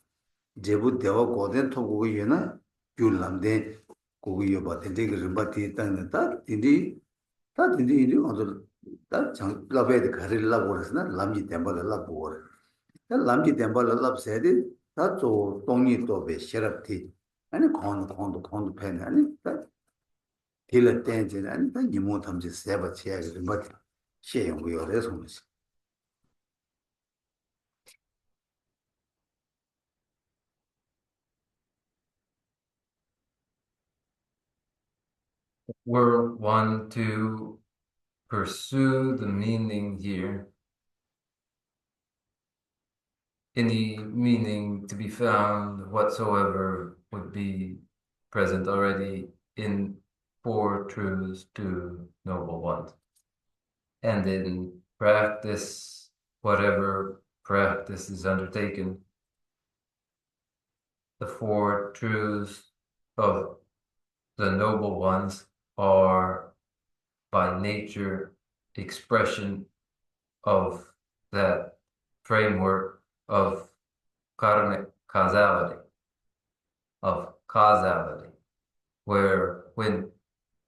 제부 대와 고된 토고고 유는 귤람데 고기요 바텐데 그림바티 땅다 딘디 다 딘디 이리 어서 다장 라베드 가릴라 보르스나 람지 템벌라 보르 람지 템벌라 랍세디 다조 동이 도베 셔럽티 아니 콘도 펜 아니 다 딜레 땡제 아니 다 니모 탐지 세바 치야 그림바티 시행고요 그래서 Were one to pursue the meaning here, any meaning to be found whatsoever would be present already in Four Truths to Noble Ones. And in practice, whatever practice is undertaken, the Four Truths of the Noble Ones are by nature expression of that framework of karmic causality, where when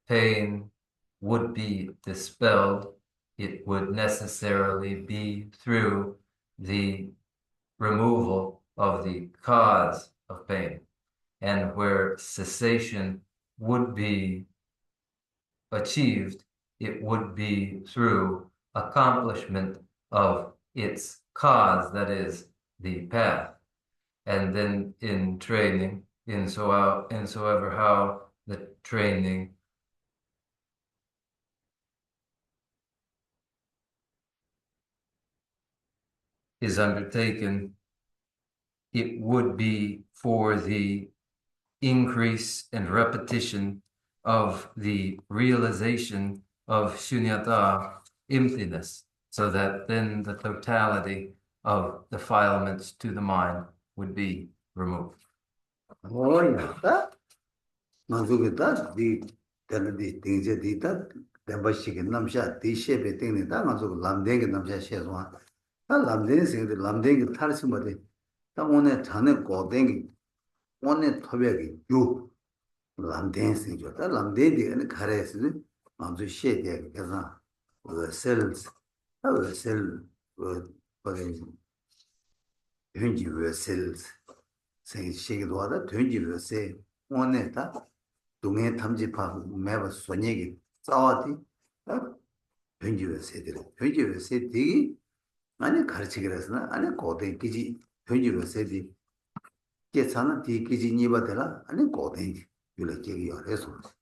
pain would be dispelled, it would necessarily be through the removal of the cause of pain, and where cessation would be achieved, it would be through accomplishment of its cause, that is, the path. And then in training, insoever how the training is undertaken, it would be for the increase and repetition of the realization of shunyata, emptiness, so that then the totality of defilements to the mind would be removed. Oh, yeah. Mazugita, the Teledi, Dita, the Bashik Namsha, the Shepe thing that Mazu Lamding Namsha shares one. A Lamding sing the Lamding Tarsimati. Someone Tane Goding, one Tobegi, you Lamding sing you. That Lamding and caress, Mazu Shade, Gaza, the cells, the cell, Hunji were cells. Saying shake it water, 20 will say, one net, Dunga Tamjipa, Mava Sonegi, Sawati, 20 will say, 20 will say, Digi, Ani Karchigrasna, Ani Kote Kiji, 20 will say, Getsana, Ti Kiji Nibatella, Ani Kote, you will take your resource.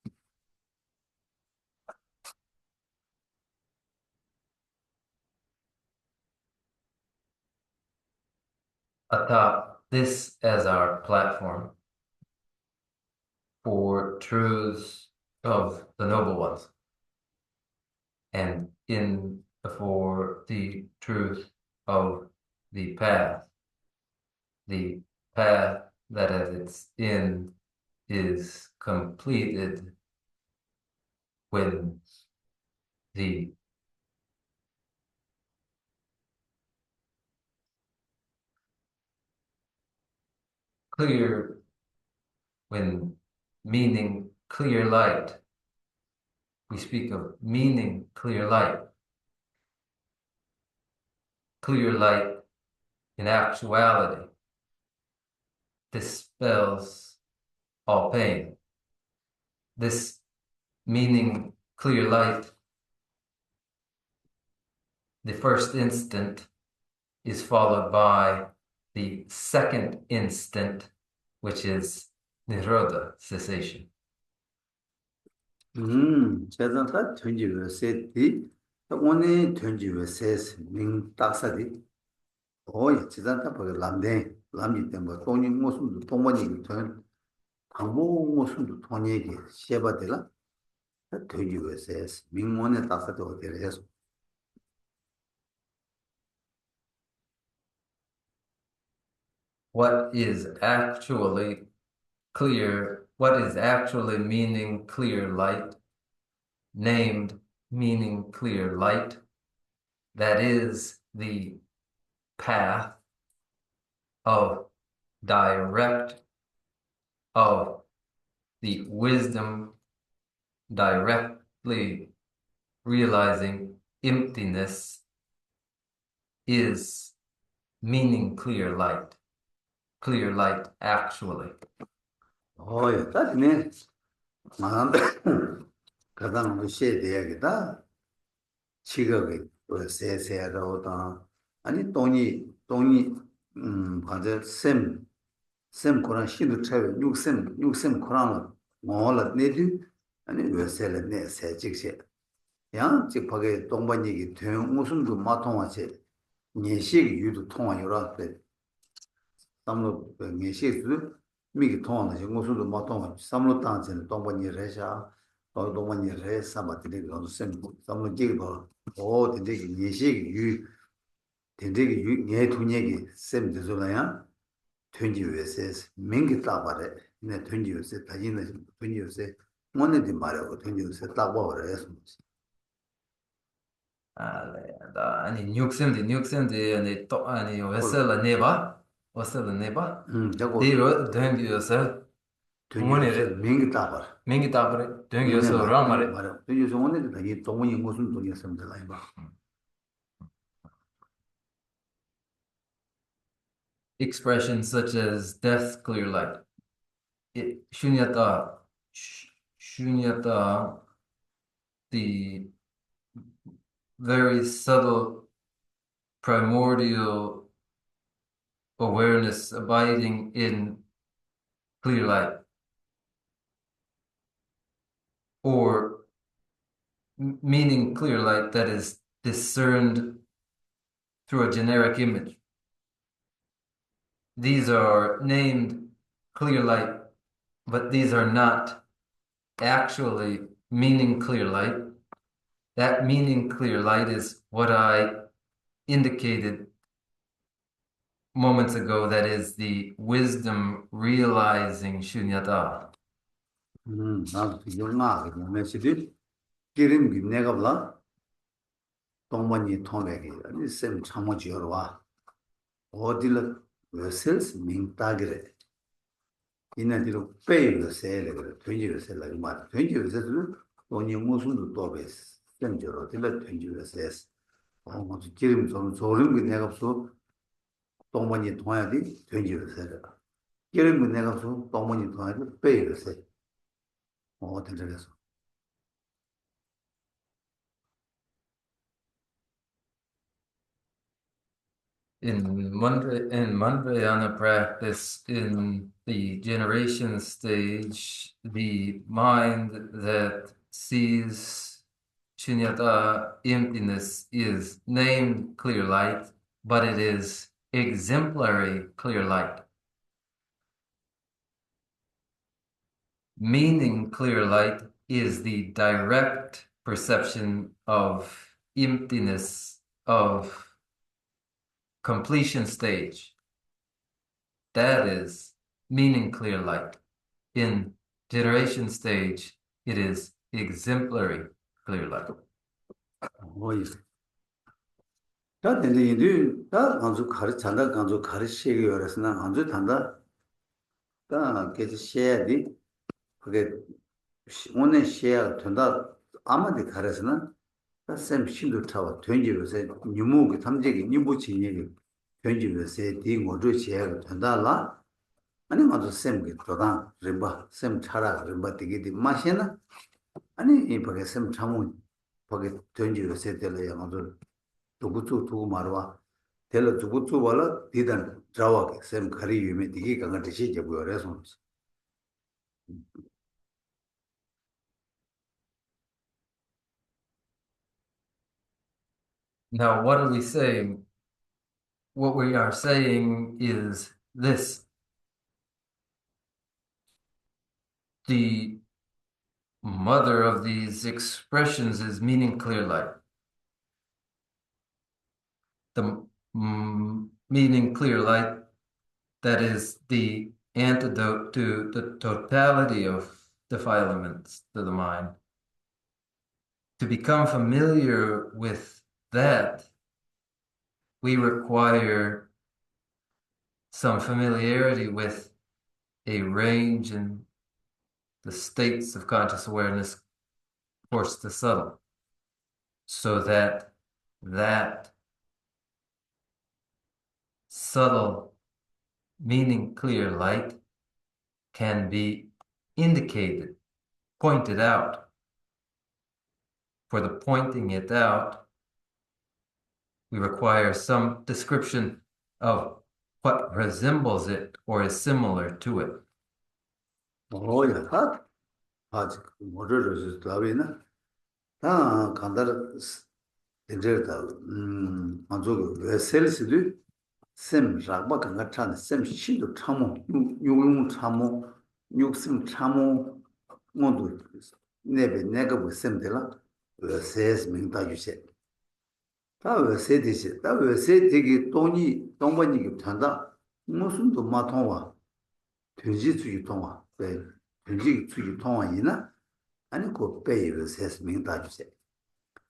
Atop this as our platform for truths of the Noble Ones, and for the truth of the path that at its end is completed when the meaning clear light. We speak of meaning clear light. Clear light in actuality dispels all pain. This meaning clear light, the first instant, is followed by the second instant, which is nirodha, cessation. Chazanta 20 will say, only 20 will says, Ming Taksadi. Oh, Chazanta for the Lamde, Lamdi Temple, Tony Mosum, Tomani, turn, Tamu Mosum to Tony, Shebadilla. 20 will says, Ming Mone Taksadi or the rest. What is actually meaning clear light, named meaning clear light, that is the path of the wisdom directly realizing emptiness, is meaning clear light actually. Oh, yeah, that means, Kadam was shed there, Chicago was says here, and Tony, Sem Koran, she to travel, you sem Koran, all at native, and it will sell it near Sajik. Young Chipage, Tombani, turn Musum to Maton, said, Nishi, you to Ton, your outfit. Some of Nishi, 미기 통하는 무슨도 못 통하 삼로 땅에는 동반이 레샤 동반이 레 삼바들이 너도 셈 삼로 기고 오 되게 예식 유 되게 예 돈얘기 셈 되잖아요 된지에서 민기 따바래 내 된지에서 다지는 된지에서 뭐는지 말하고 된지에서 따바래 아니 뉴욕센데 아니 또 아니 웨셀라 네바 저거 디로 댕기어서 된지에서 뭐네 민기 따바래 맹기 따버려 댕기어서 랑 말해 말해 된지에서 뭐는지 다지 동문이 무슨 돈이 셈 되라 봐 expressions such as death clear light shunyata shunyata the very subtle primordial awareness abiding in clear light, or meaning clear light that is discerned through a generic image. These are named clear light, but these are not actually meaning clear light. That meaning clear light is what I indicated moments ago, that is the wisdom realizing shunyata. 나도 용나게 메시지 기름 내가 불라 동반이 통하게 아니 쌤 참아지어로 와 어디를 셀스 민다그래 이나디로 페이를 세래 그래 된지를 세라 이 말. 된지를 세서 돈이 무슨도 또 베스 쌤저로 들려 된지를 세스 아무도 기름 좀 소름 그 내가 없어 동반이 통해야 돼 된지를 세라 기름 그 내가 없어 동반이 통해야 돼 페이를 세 들려서 In Manvayana practice, in the generation stage, the mind that sees shunyata, emptiness, is named clear light, but it is exemplary clear light. Meaning clear light is the direct perception of emptiness, of completion stage. That is meaning clear light. In generation stage, it is exemplary clear light. 다 근데 이제 다 아주 잔다 간주 가르치기 위해서는 아주 단다 다 계속 쉐야지 그게 오늘 쉐야 된다 아마도 가르치는 쌤 신도 타와 된지로서 유무그 탐지기 니부치 얘기 된지로서 디 모두 쉐야 된다라 아니 맞아 쌤게 도다 림바 쌤 차라 림바 되게 마시나 아니 이 버게 쌤 참고 버게 된지로서 될래야 맞아 두고 말와 텔 두고 발라 디단 자와게 쌤 가리 유메 디기 강가 대시 제고요 그래서 Now, what are we saying? What we are saying is this. The mother of these expressions is meaning clear light. The meaning clear light, that is the antidote to the totality of defilements to the mind. To become familiar with that, we require some familiarity with a range in the states of conscious awareness, coarse to subtle, so that that subtle, meaning clear light can be indicated, pointed out. For the pointing it out, we require some description of what resembles it or is similar to it. 야, 아직 모르르스 다비나 다 간다르 이제다 아주 셀스도 셈 락바 강가 찬 셈시도 참모 요용 참모 욕심 참모 모두 네베 내가 뭐 셈들라 세스 명다 주세 다왜 세디시 다왜 세디기 돈이 동반이기 찬다 무슨 도 마통와 된지 주기 통화 네 된지 주기 통화이나 아니 그 배의 세스 명다 주세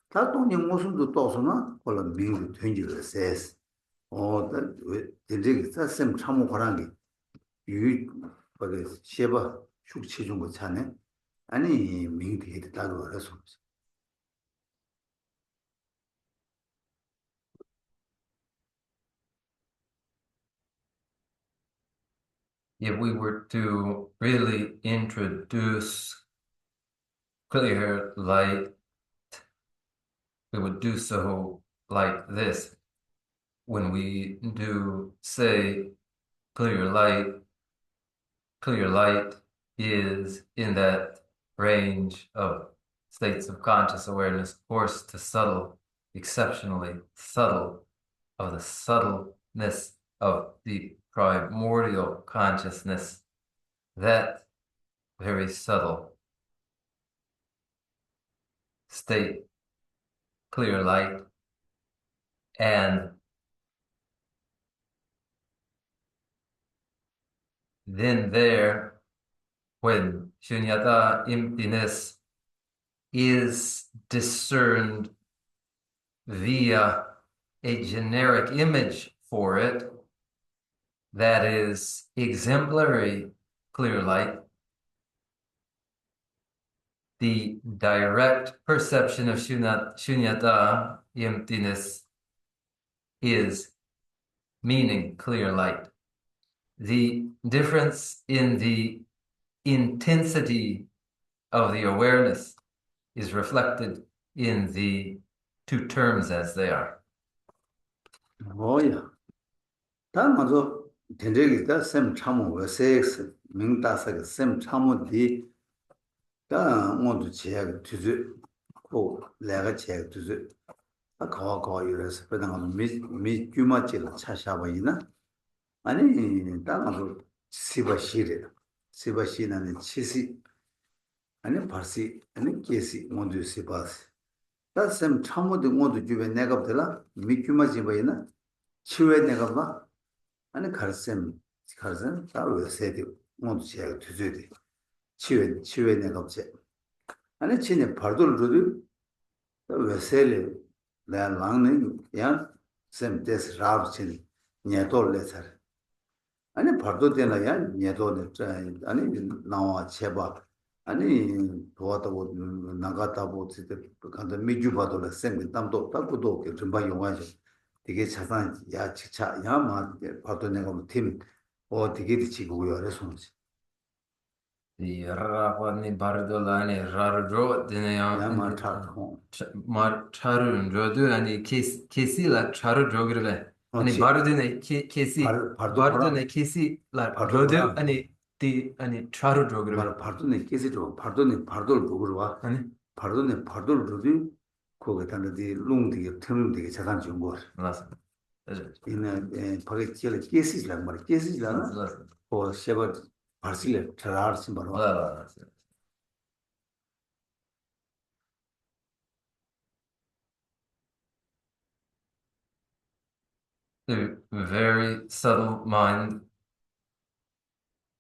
다 돈이 무슨 도 또서나 콜라 명 된지 세스 된지 셈 참모 거란 게 유, 거기 쉐바 숙취 준거 차네 아니 명디에 따로 알아서 If we were to really introduce clear light, we would do so like this. When we do say clear light is in that range of states of conscious awareness, coarse to subtle, exceptionally subtle, of the subtleness of the primordial consciousness, that very subtle state, clear light, and then there, when shunyata, emptiness, is discerned via a generic image for it, that is exemplary clear light, the direct perception of shunyata, emptiness, is meaning clear light. The difference in the intensity of the awareness is reflected in the two terms as they are. 뭐야 다 먼저 된적이다 셈 참모 섹스 명다사가 셈 참모디 다 모두 제약 두즈 고 내가 제약 두즈 거 이래서 그다음 미 규마지를 차샤바이나 아니 다만 시바시는 치시 아니 파시 아니 케시 모두 시바스 다셈 참모디 모두 주변 내가 들라 미 규마지 바이나 치외 내가 봐 아니 가르셈 다왜 세디 모두 제가 두즈디 치외 내가 없지 아니 치네 발도를 줘도 왜 세리 내 랑는 셈 데스 라브친 녀돌레서 아니 발도 되나야 녀돌레 아니 나와 제바 아니 도와다고 나가다고 진짜 간다 미주 봐도라 셈 담도 딱고도 좀 봐 용하죠 되게 자산 야 지차 야마 봐도 내가 뭐팀 되게 지고요 그래서 The Rapani Bardolani Rarjo 야마 Dinaya 차고 Charu Jodu and Kesi la Charu Jogrive. And Bardine Kesi Bardine Kesi la Jodu and the Charu Jogrive. 바르도네 깨지죠. 바르도네 바르도를 보고 와. 아니 바르도네 바르도를 보고 거기 단디 롱디게 틈디게 자산 준 거. 맞습니다. 이네 바게 찌를 깨시지랑 말 깨시지랑 어 셰버 바실레 잘알지 말아. 맞습니다. The very subtle mind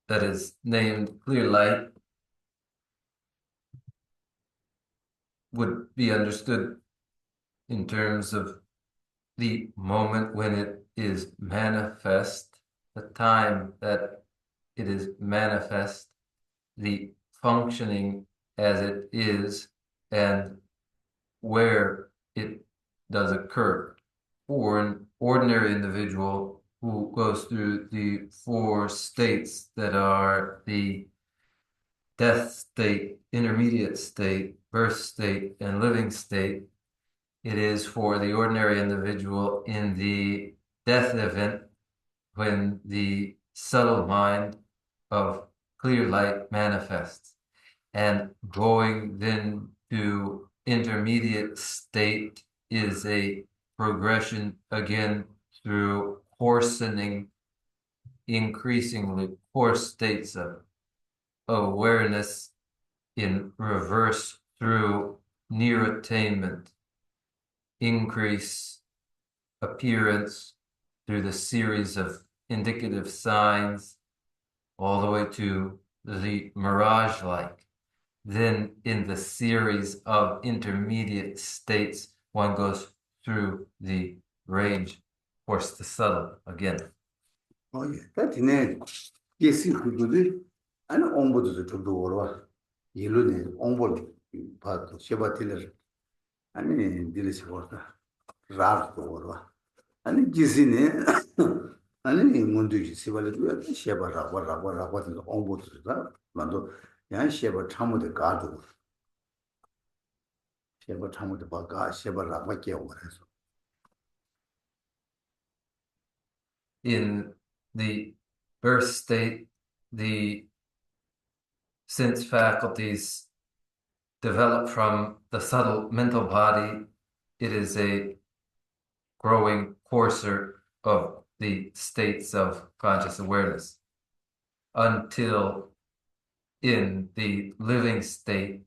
that is named clear light would be understood in terms of the moment when it is manifest, the time that it is manifest, the functioning as it is, and where it does occur. For an ordinary individual who goes through the four states that are the death state, intermediate state, birth state, and living state, it is for the ordinary individual in the death event when the subtle mind of clear light manifests, and going then to intermediate state is a progression again through coarsening, increasingly coarse states of awareness in reverse through near attainment, increase appearance through the series of indicative signs all the way to the mirage-like. Then in the series of intermediate states, one goes through the range, of course, the subtle again. Oh, yeah. That's in yes, you could do. And onboard to do or you onboard part of Shabatiller. I mean, this water. Rav or and Gizine. And Mundu Sival, Sheba Rabba, is onboard to that. Mando, Yan Sheba Tamu the Gadu. Sheba Tamu the Baga, Sheba Rabba. In the birth state, the sense faculties develop from the subtle mental body. It is a growing coarser of the states of conscious awareness until in the living state,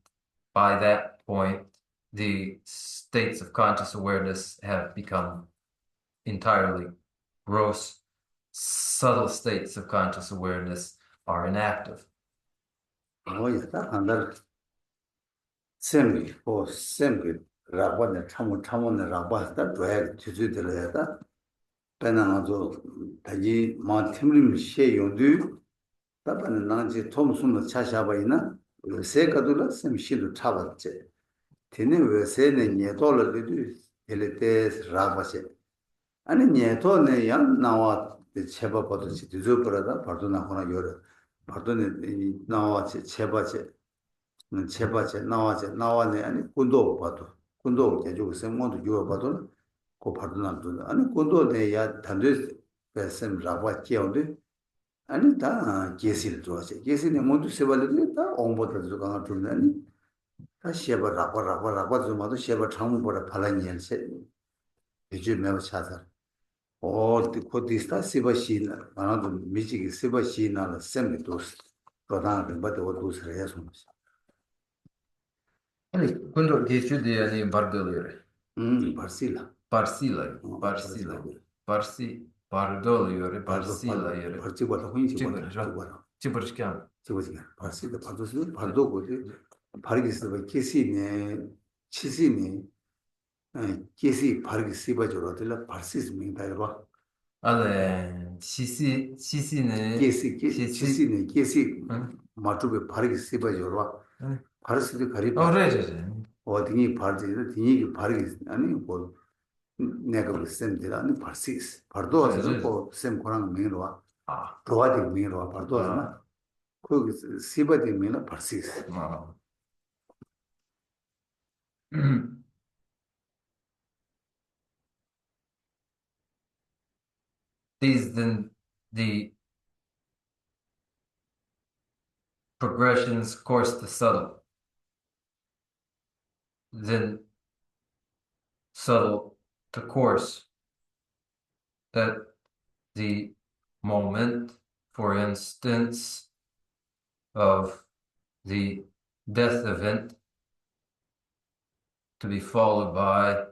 by that point, the states of conscious awareness have become entirely gross. Subtle states of conscious awareness are inactive. Oh, yeah, that under Semi or Semi Rabban and Tamu and Rabba, that drag to do the letter. Penanazo, Taji, Martimrim She Yondu, Tapan Nanji Thompson of Chashabaina, will say Kadula, Sem Shilu Tabache. Tini will say the Nietola Lidu, Elites Rabase. And in Nietone Yan Nawa, the Cheba Potosi, the Zubrada, Pardona Hona Yora, Pardona Nawa Chebache. Chebache, Nawane, and Kundo Pato, Kundo, Yaju, Semon, Jura Pato, Copardona, and Kundo, they had Tandus, Pesem Rava Chiode, and Ta Jesil to us. Jesil, the Montu Sevalita, Ombota Zugana to Nani, a Sheba Rapa, Zumado, Sheba Tamu, but a Palanian said, did you never chatter? Or the Kodista Sibashina, another Michig Sibashina, the Semitos, but what was reasons. Quando gesù di ani bardoliere. Parsila. Parsila. Bardoliere, parsila iere. Parchibata Hunchi. Ciperchkan. Parsila, Pardosu, Pardogo, Pargis, Kissini, Chisini, Kissi, Pargisiba Jorotilla, Parsis mean Taiwa. Ale, Sisine. Kissi, Matube Pargisiba Jorva. Parsi Kariba. Oh, Regis. Or the party, the Pargis, and Negative Sem Dirani Parsis. Pardo is for Sem Korang Minoa, providing Minoa Pardo, Cook Siba de Mina Parsis. These then the progressions course the subtle. Then subtle to coarse, that the moment, for instance, of the death event to be followed by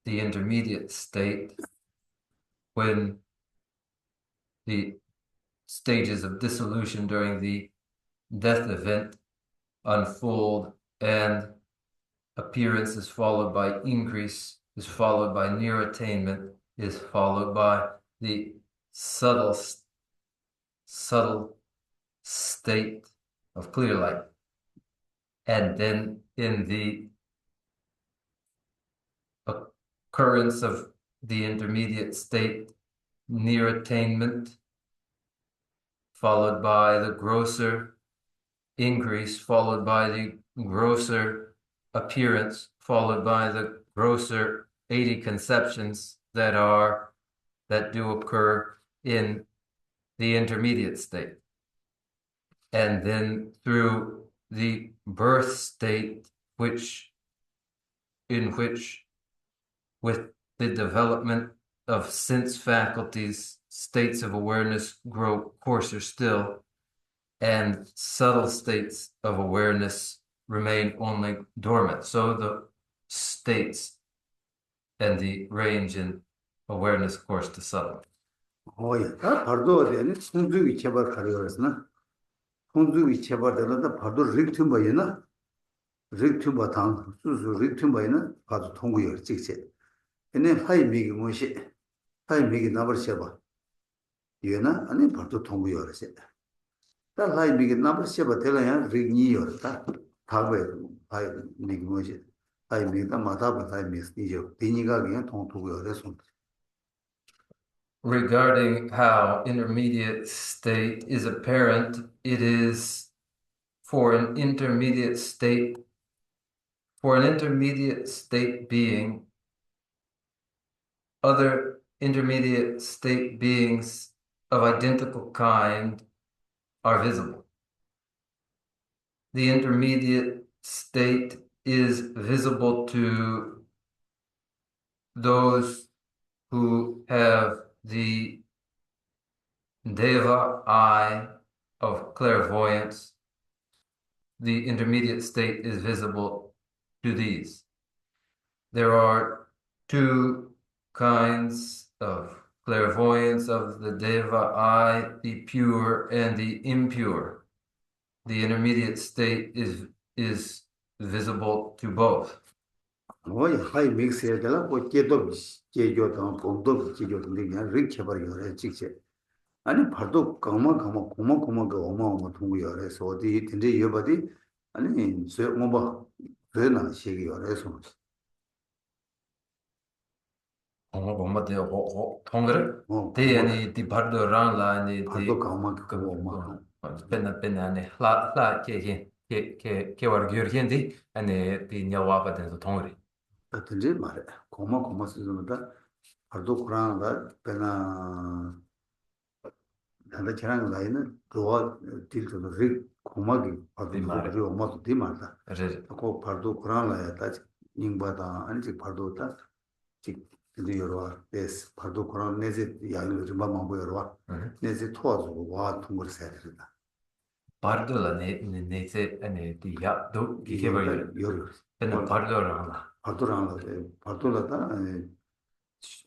the intermediate state, when the stages of dissolution during the death event unfold and appearance is followed by increase, is followed by near attainment, is followed by the subtle state of clear light. And then in the occurrence of the intermediate state, near attainment, followed by the grosser increase, followed by the grosser appearance, followed by the grosser 80 conceptions that do occur in the intermediate state. And then through the birth state, in which with the development of sense faculties, states of awareness grow coarser still, and subtle states of awareness remain only dormant. So the states and the range in awareness coarse to subtle. 오야 다 바로 되네 송주기 개발 가려서나 송주기 개발되는데 바로 릭트 뭐이나 릭트 바탕 수수 릭트 뭐이나 바로 통구요 직세 얘네 하이 미기 뭐시 하이 미기 나버셔 봐 얘나 아니 바로 통구요 그래서 다 하이 미기 나버셔 봐 되려야 릭니요 다 다베 하이 미기 뭐시 하이 미기다 마다 봐 하이 미스 이죠 비니가 그냥 통투고요 그래서 Regarding how intermediate state is apparent, it is for an intermediate state being, other intermediate state beings of identical kind are visible. The intermediate state is visible to those who have the Deva eye of clairvoyance. The intermediate state is visible to these. There are two kinds of clairvoyance of the Deva eye, the pure and the impure. The intermediate state is visible to both. 오야 하이 믹스에 되라 뭐 깨도 깨교도 본도 깨교도 그냥 릭해 버려요 직세 아니 바도 고마 그 어마어마 통구요 그래서 어디 근데 여바디 아니 뭐봐 왜나 시기요 그래서 통그래? 대안이 디 바르도랑 아니 바도 고마 그 어마 penna 아니 라 ke war gyurgendi 아니 디 냐와가 된서 통그래. 같은지 말해 고마 쓰는다 바도 쿠란가 배나 나도 저랑 라인은 그와 딜도 릭 고마기 바도 그리고 엄마도 디말다 그 바도 쿠란라야 다 닝바다 아니지 바도다 직 근데 여러 데스 바도 쿠란 내지 양을 좀 봐만 보여라 내지 토와주고 와 통을 써야 된다 바르도라 네세 아니 디야도 이게 봐요. 여러 penna 바르도랑 바도라다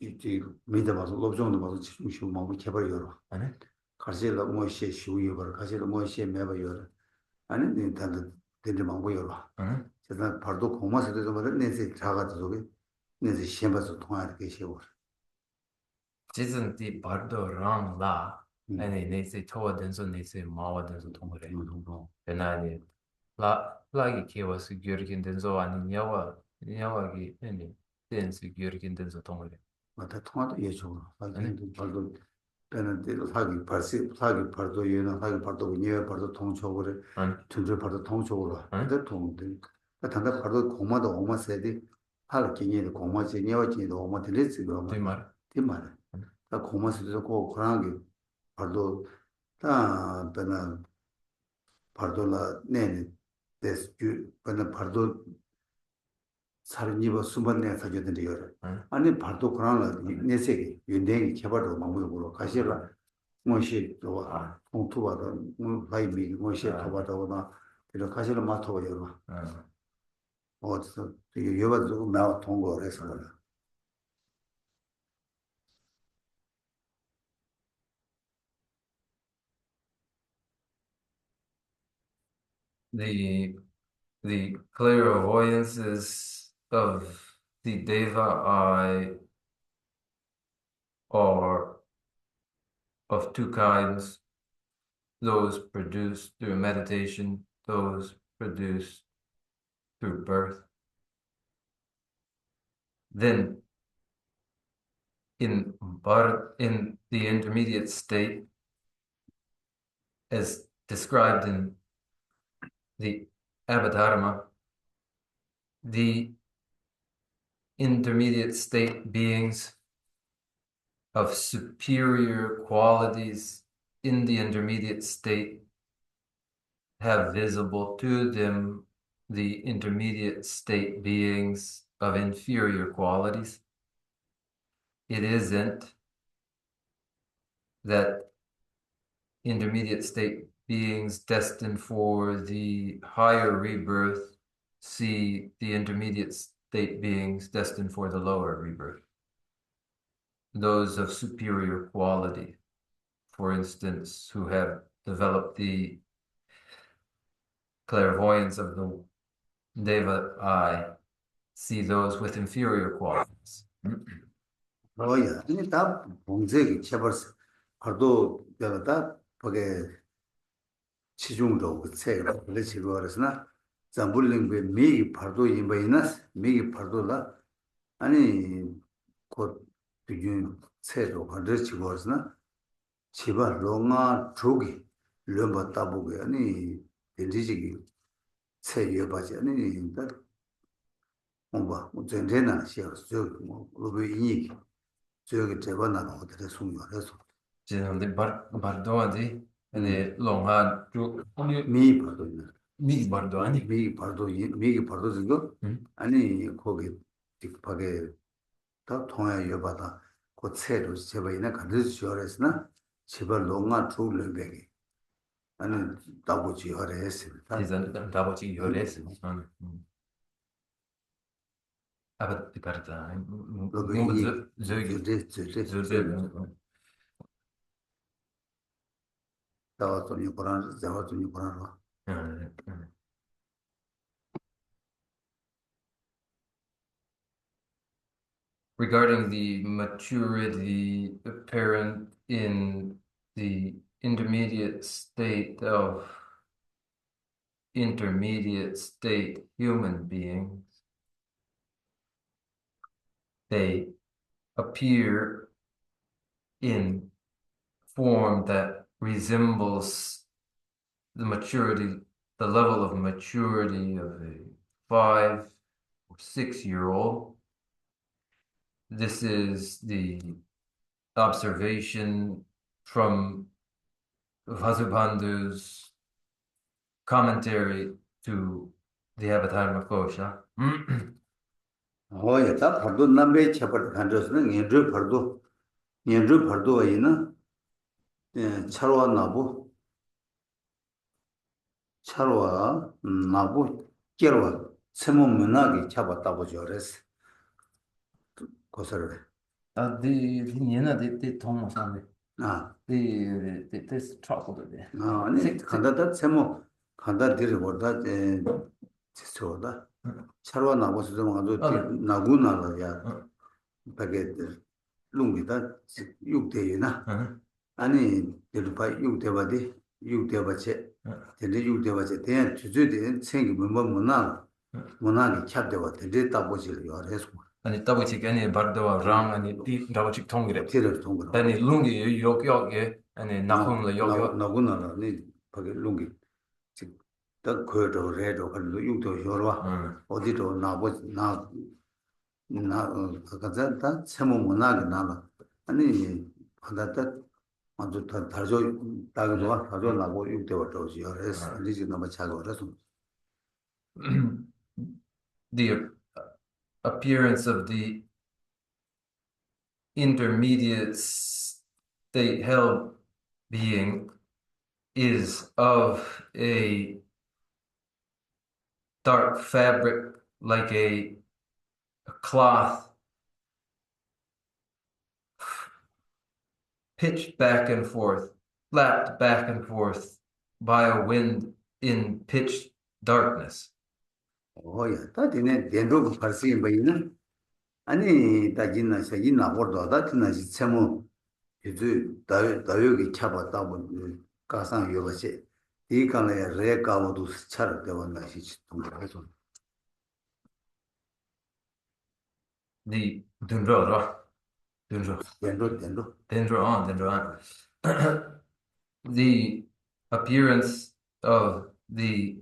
이 미다 봐서 롭종도 봐서 지금 마음이 개발이요 아니 가실라 뭐시 쉬우요 걸 가실라 뭐시 매봐요 아니 네 단도 되는 방법이요 제가 바로 고마서도 좀 받을 내세 자가도 저기 내세 시험에서 통화할 게 쉬워 지금 디 바르도랑 라 아니 네세 토와 된서 네세 마와 된서 통그래. 베나니 라기 키워스 gyurgin 된서 아니 냐와기 아니 된서 gyurgin 된서 통그래. 맞다 통화도 예죠 하긴 바로 때는 데도 사기 발도 예나 사기 발도 예 발도 통촉을 전주 발도 통촉을 근데 통들 단다 발도 고마도 오마 세디 할 기니도 고마지 녀지도 오마 들리지도 뒷말 다 고마스도 고 그런 게 발도 다 배나 발도라 내네 데스 배나 발도 사르니버 수반내 사제들이 여러 아니 발도 그러나 내세계 윤대기 개발도 마무리로 가시라 뭐시 또 통투바다 라이미 뭐시 도바다거나 이런 가시라 마토가 여러 어디서 되게 여가지고 나 통과를 해서 그래 The clairvoyances of the Deva eye are of two kinds, those produced through meditation, those produced through birth. Then in the intermediate state, as described in the Abhidharma, the intermediate state beings of superior qualities in the intermediate state have visible to them the intermediate state beings of inferior qualities. it isn't that intermediate state beings destined for the higher rebirth see the intermediate state beings destined for the lower rebirth. Those of superior quality, for instance, who have developed the clairvoyance of the Deva eye, see those with inferior qualities. 뭐야 아니 다 봉제기 쳐버스 하도 내가 거기 치중도 그 책을 그렇지 그랬으나 잠불링베 미기 파도 임바이나스 미기 파도라 아니 곧 비균 책도 그렇지 그랬으나 지바 로마 조기 르바 보게 아니 딜리지기 책이어 봐지 아니 다 뭔가 전제나 시어서 뭐 로비 저기 대반나가 어떻게 숨겨서 지금 바르도아디 근데 롱한 쭉 미 파도 있는 미 바르도아니 미기 파도 지고 아니 거기 뒷박에 더 통해 여바다 그 새로 제바이나 가르쳐 주어랬으나 제발 농아 줄을 아니 따보지 하랬습니다. 이제 다보지 요레스 aber die Partei nur regarding the maturity apparent in the intermediate state human beings, they appear in form that resembles the level of maturity of a 5 or 6-year-old. This is the observation from Vasubandhu's commentary to the Avatarmakosha. 다 벌도 남배 쳐버 간저스는 연주 벌도 아이는 차로와 나부 깨로와 세모 문학이 잡았다고 저랬어. 고서를 The Nina did Thomas on it. This trouble there. 아니 간다다 세모 간다 들이보다 지소다 차로와 나고서 좀 아주 나구나라야 바게 룽기다 6대이나 아니 들바 6대바디 6대바체 근데 6대바체 대한 주주된 생기 문화기 캡되고 되게 따보지를 요래서 아니 따보지 아니 바르도와 랑 아니 디 따보지 통그래. 티를 통그래. 아니 룽기 요격에 아니 나훈을 요격 나구나라니 바게 룽기 딱 그도 레도 한 6도 요러와 어디도 나보나 가자다 세모 문화기 나라 아니 하다다 아주 다저 다가도 다저 나고 6대 왔다고 요래서 리지 너무 차가 그래서 the appearance of the intermediate state held being is of a dark fabric like a cloth pitched back and forth, flapped back and forth by a wind in pitch darkness. 오야 다디네 덴도 발생이 뭐이는 아니 다진나 세기나 보다 다진나지 세모 이제 다여기 잡았다 보니 가상 요것이 이간에 레가고도 차를 되었나 싶이 동그라서 The dendro. The appearance of the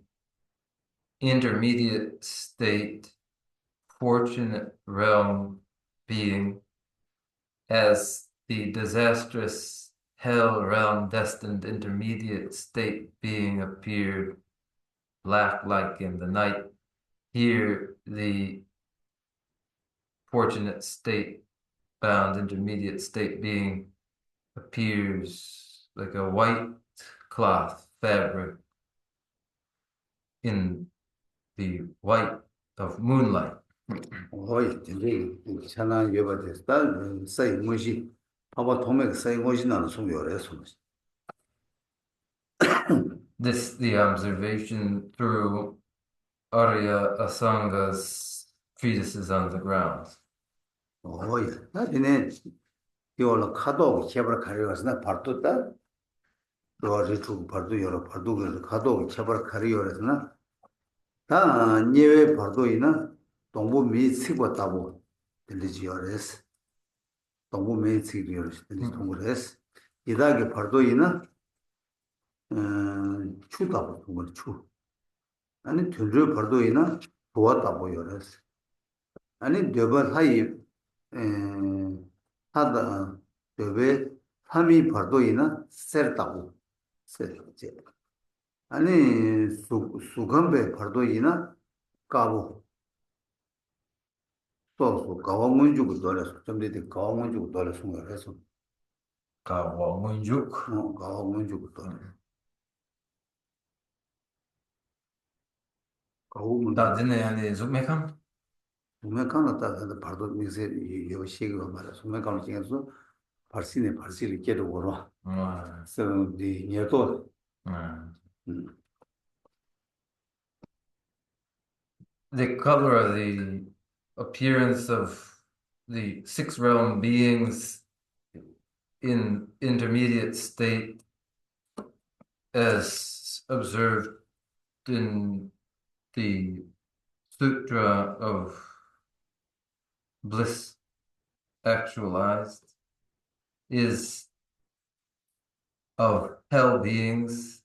intermediate state fortunate realm being as the disastrous hell realm destined intermediate state being appeared black like in the night. Here the fortunate state bound intermediate state being appears like a white cloth fabric in the white of moonlight. 어이 근데 천안 여바데 딸 사이 뭐지 봐봐 도매 사이 뭐지 나는 소요래 소지 This the observation through Arya Asanga's treatises on the grounds. 어이 나중에 이걸로 카도 개발 가려서나 발도다 로아지 주 발도 여러 발도 그래서 카도 개발 가려서나 다 니에 발도이나 동부 미치고 따고 들리지요레스 동부 미치기요레스 들리 동부레스 이다게 발도이나 추다고 동부 추 아니 들려 발도이나 도왔다고 요레스 아니 되버 하이 하다 되베 함이 발도이나 셀다고 셀제 아니 수감배 발도이나 까고 또 가왕문 주고 돌아서 좀 되게 가왕문 주고 돌아서 그래서 Kawamunjuk. 가왕문 주고 돌아 가왕문 Da dine yani zukmekam. 보면 간다 발도 미세 요 시기가 말아 소매 감을 지면서 발신에 발신을 깨도 걸어 그래서 이 얘도 The color of the appearance of the six realm beings in intermediate state as observed in the Sutra of Bliss Actualized is of hell beings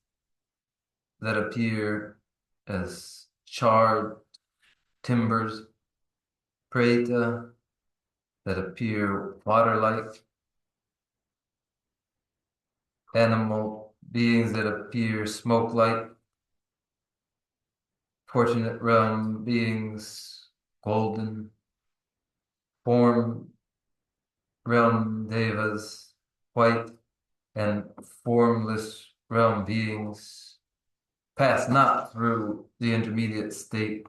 that appear as charred timbers, preta that appear water-like, animal beings that appear smoke-like, fortunate realm beings, golden, form realm devas, white, and formless realm beings pass not through the intermediate state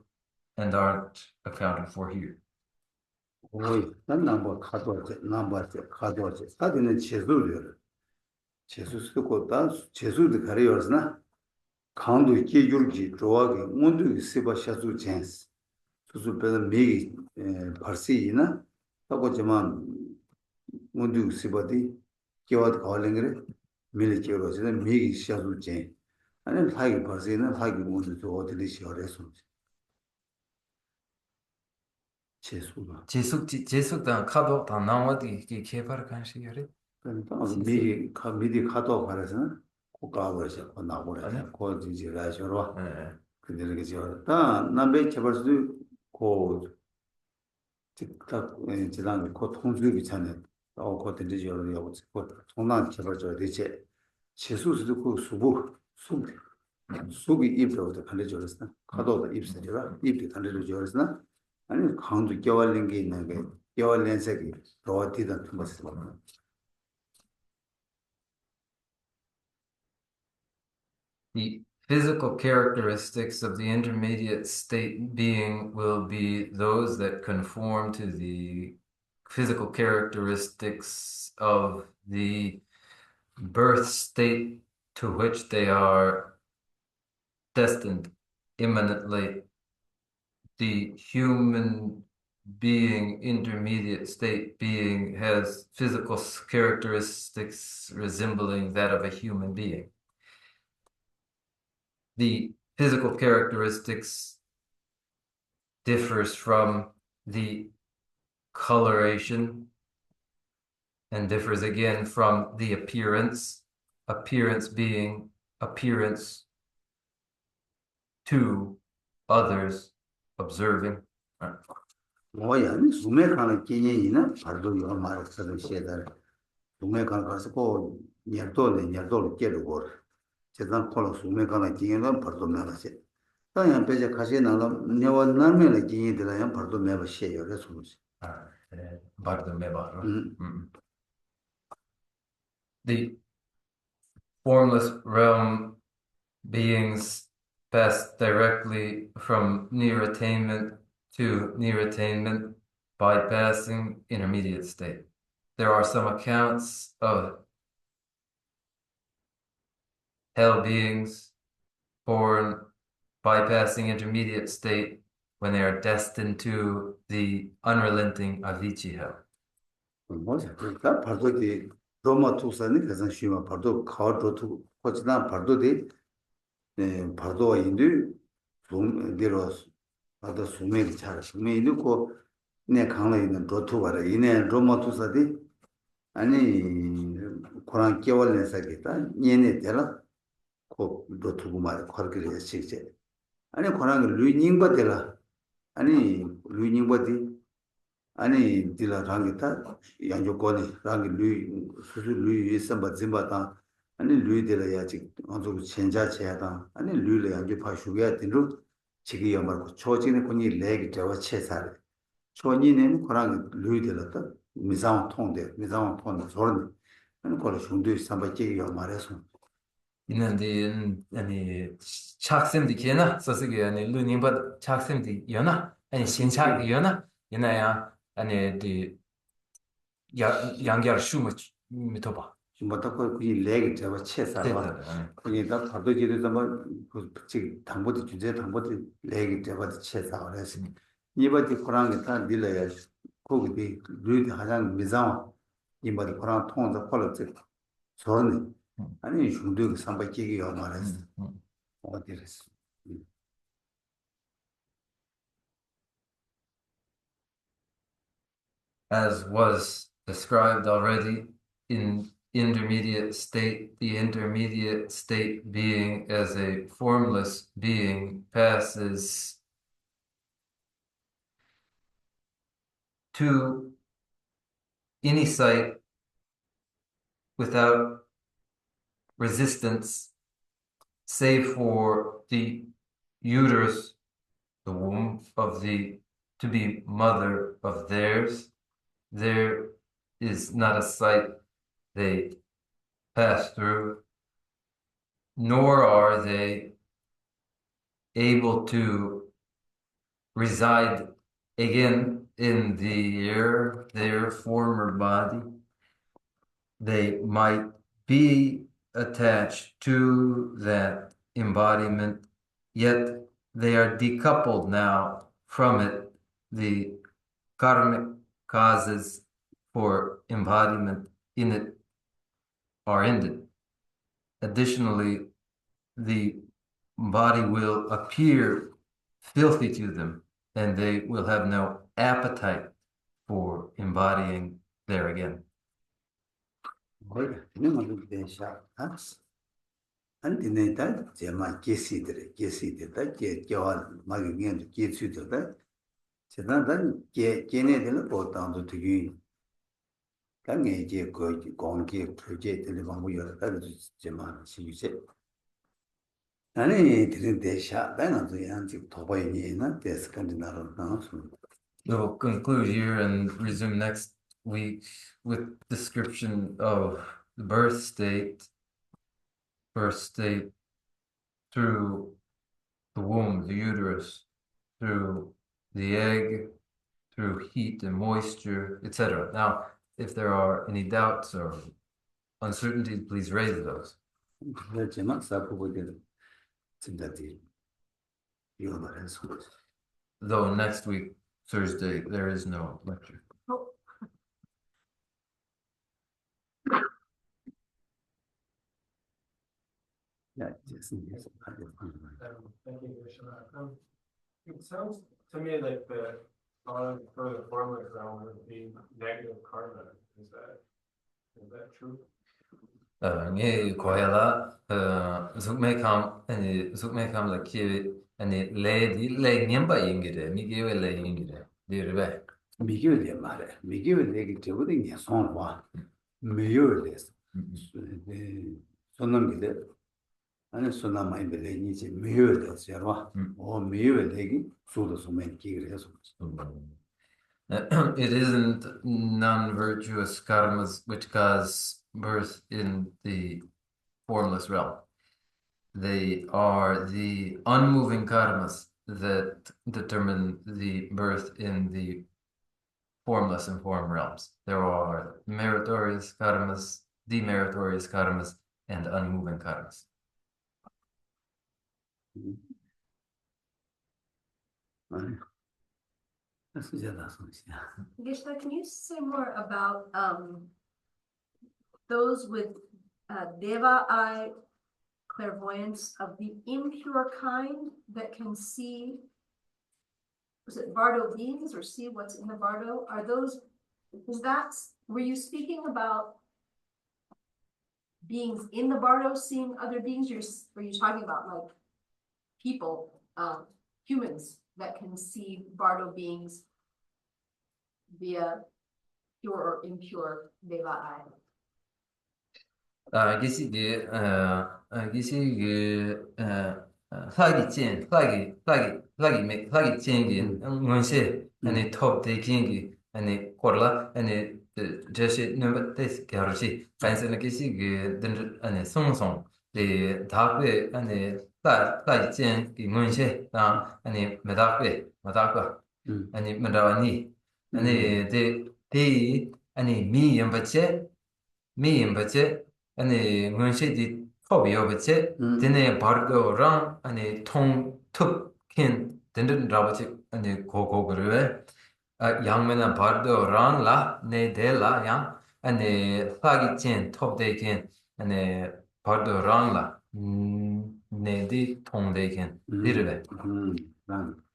and aren't accounted for here. 오이 난 남바 카도제 남바제 카도제 사디는 제수를 제수 쓰고 다 제수도 가려서나 강도 기울기 좋아하게 모두 세바샤주 젠스 수수배는 미기 발시이나 하고지만 모두 세바디 기와드 가랭그레 밀리키로즈는 미기 샤주 젠 아니 하기 발시는 하기 모두 어디를 시어래서 제수가 제숙당 카도 다 나와디 개발 간식이래. 그러니까 미리 미리 카도 가려서는 고가버서 나오래 고지지라셔로 그들에게 저다 남배 개발수도 고 즉각 지난 고 통주기 전에 고든지 저러고 통난 개발자 대체 재수수도 그 수기 입으로도 달려졌어 카도도 입세라 입이 달려졌으나 아니 강도 겨울린 게 있는 게 겨울 렌색이 로티다 통했어 The physical characteristics of the intermediate state being will be those that conform to the physical characteristics of the birth state to which they are destined imminently. The human being, intermediate state being, has physical characteristics resembling that of a human being. The physical characteristics differs from the coloration and differs again from the appearance being appearance to others observing. 뭐야 수메카는 기능이나 발도 요 말을 시에다 수메카 가서 고 녀도를 깨르고 제단 콜로 수메카는 기능은 발도 나가지 당연 배제 가시 나는 녀와 남면의 기능들은 발도 매버 시에요 그래서 The formless realm beings pass directly from near attainment to near attainment, bypassing intermediate state. There are some accounts of hell beings born bypassing intermediate state when they are destined to the unrelenting Avicii hell. 뭐지? 그러니까 발도디 로마 투사니 가장 쉬워 발도 카르도 코치나 발도디 네 발도와 인도 동대로 아다 수메리 잘 수메리 고 내 강에 있는 도투가라 이내 로마 투사디 아니 코란 깨월내사기다 얘네 되라 고 도투고 말 거기를 실제 아니 코란 루이닝바 되라 아니 루이닝바디 아니 딜라 랑기타 양조권이 랑기 루이 수수 루이 있음바 짐바다 아니 루이들아 야지 어저 천자체하다 아니 루이를 양조 파슈게 된로 지기 여말고 초진의 군이 레기 되어 체사래 초니는 그랑 루이들었다 미상 통데 저런 아니 걸 중도 삼바지기 여말에서 있는데 아니 착sem디 기나 서스게 아니 루닝바 착sem디 연나 아니 신착 연나 이나야 아니 디 양결 슈무 미토바 뭐다 거기 레기 되어 체사라 그러니까 다도지를 그 지금 당보디 주제 당보디 레기 되어 체사 그래서 이번에 코랑에 다 밀어야 거기 루이드 하장 미상 이번에 코랑 통해서 콜렉트 저는 아니 중도 삼바지기 말했어 어디랬어 as was described already in intermediate state, the intermediate state being as a formless being passes to any sight without resistance, save for the uterus, the womb of the to be mother of theirs. There is not a sight they pass through, nor are they able to reside again in their former body. They might be attached to that embodiment, yet they are decoupled now from it. The karmic causes for embodiment in it are ended. Additionally, the body will appear filthy to them, and they will have no appetite for embodying there again. We'll conclude here and resume next week with description of the birth state through the womb, the uterus, through the egg, through heat and moisture, etc. Now, if there are any doubts or uncertainties, please raise those. Though next week, Thursday, there is no lecture. Thank you, Krishna. It sounds to me like the for the formless realm would be negative karma. Is that true? Nghe gọi là giúp mấy là kia anh lệ niệm bài yên cái mi kia lệ yên cái đi rồi vậy 미기를 내 말해 미기를 내기 때문에 내 손을 봐 미유를 냈어 손을 기대 아니 손나 많이 별이 이제 미유를 냈어 봐 미유를 내기 수도 소매 기를 해서 It isn't non-virtuous karmas which cause birth in the formless realm. They are the unmoving karmas that determine the birth in the formless and form realms. There are meritorious karmas, demeritorious karmas, and unmoving karmas. Gishna, can you say more about those with deva eye clairvoyance of the impure kind that can see, was it bardo beings or see what's in the bardo? Are those, were you speaking about beings in the bardo seeing other beings? Were you talking about like people, humans that can see bardo beings via pure or impure deva eye? 아니 top taking 아니 korla 아니 제시 number this 가르치 반스는 기시 든 아니 송송 리 다베 아니 다이젠 이 문세 아니 메다베 아니 메다니 아니 데 아니 미임바체 아니 문세디 토비오바체 데네 바르도랑 아니 통툭킨 든든 라바치 아니 고고그르 양면은 바르도랑 라 네델라 양 아니 파기친 톱데킨 아니 바르도랑 라 네디 통데킨 디르베 난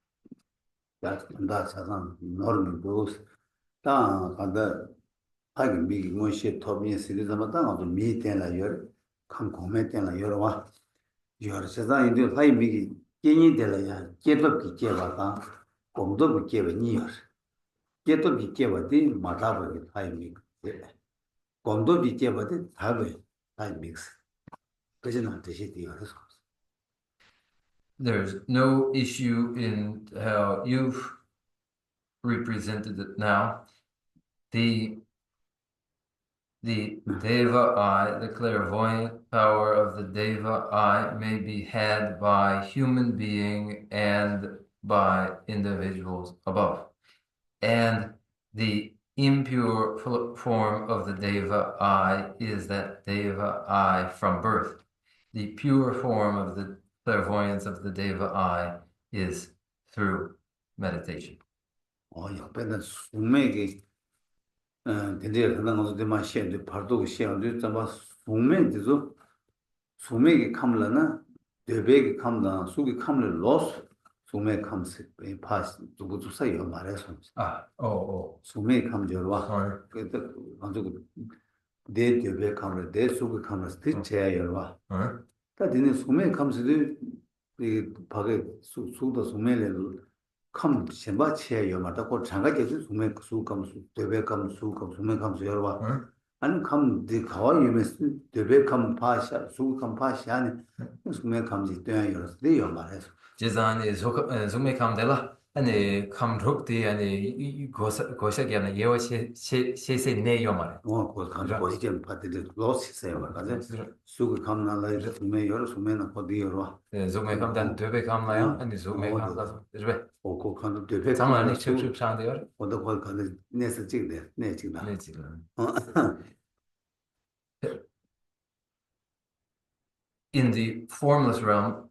나 사상 너는 보스 다 간다 하기 미 뭐시 토비에 시리즈마다 아주 미때나 열 강공매 때나 열와 열 세상인데 하이 미기 깨니 되려야 깨도기 깨봐다 공도기 깨버니 열 깨도기 깨봐디 마다버기 하이 미 공도기 깨봐디 다베 하이 믹스 그전한 뜻이 되어서 There's no issue in how you've represented it now. The Deva eye, the clairvoyant power of the Deva eye may be had by human being and by individuals above. And the impure form of the Deva eye is that Deva eye from birth. The pure form of the clairvoyance of the Deva eye is through meditation. 옆에는 수맥이 근데 그런 것도 대만 시험도 발도 시험도 좀 수맥도 수맥이 감라나 대백이 감다 수기 감을 로스 수맥 감스 이 파스 두고 주사요 말해서 수맥 감절와 그때 가지고 내 대백 감을 내 수기 감을 스티체야요 다디네 수맥 감스도 이 밖에 수도 수맥을 컴 셈바치에 요마다 고 장가게도 수맥 수감수 대백감 수감 수맥감수 여러와 아니 감디 가와 유메스 대백감 파샤 수감 파샤니 수맥감지 되어 열었대 요 말해서 제자니 수맥감들라 아니 감룩디 아니 고사게 아니 예와 세세 내요 말 그 감지 고시게 파티들 로스세요 말가지 수그 감나라 수맥 여러 수맥나 거디 여러와 수맥감단 대백감나요 아니 수맥감다 그래 그 감도 대백 장만이 첩첩상데요 어디 거기 가는 내서 찍네 내 찍다 In the formless realm,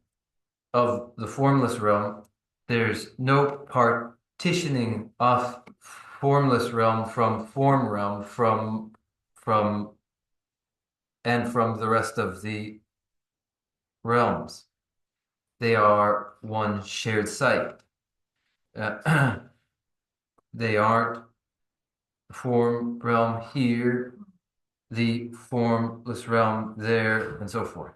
there's no partitioning of formless realm from form realm from the rest of the realms. They are one shared site. They aren't form realm here, the formless realm there, and so forth.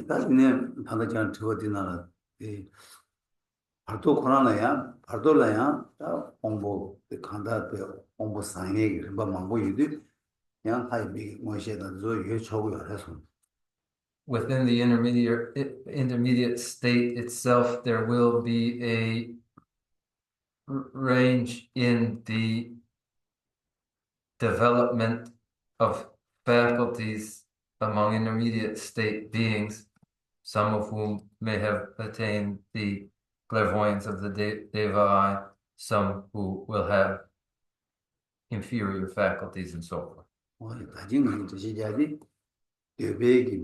나중에 방금 저어디나 이 발도 코로나야 발도라야 공부 간다 공부 상에 뭐 망고 유디 그냥 하이비 뭐시다 저 이게 저거야 해서 Within the intermediate state itself, there will be range in the development of faculties among intermediate state beings, some of whom may have attained the clairvoyance of the Deva eye, some who will have inferior faculties and so forth. 다징은 뜻이야지. 대백이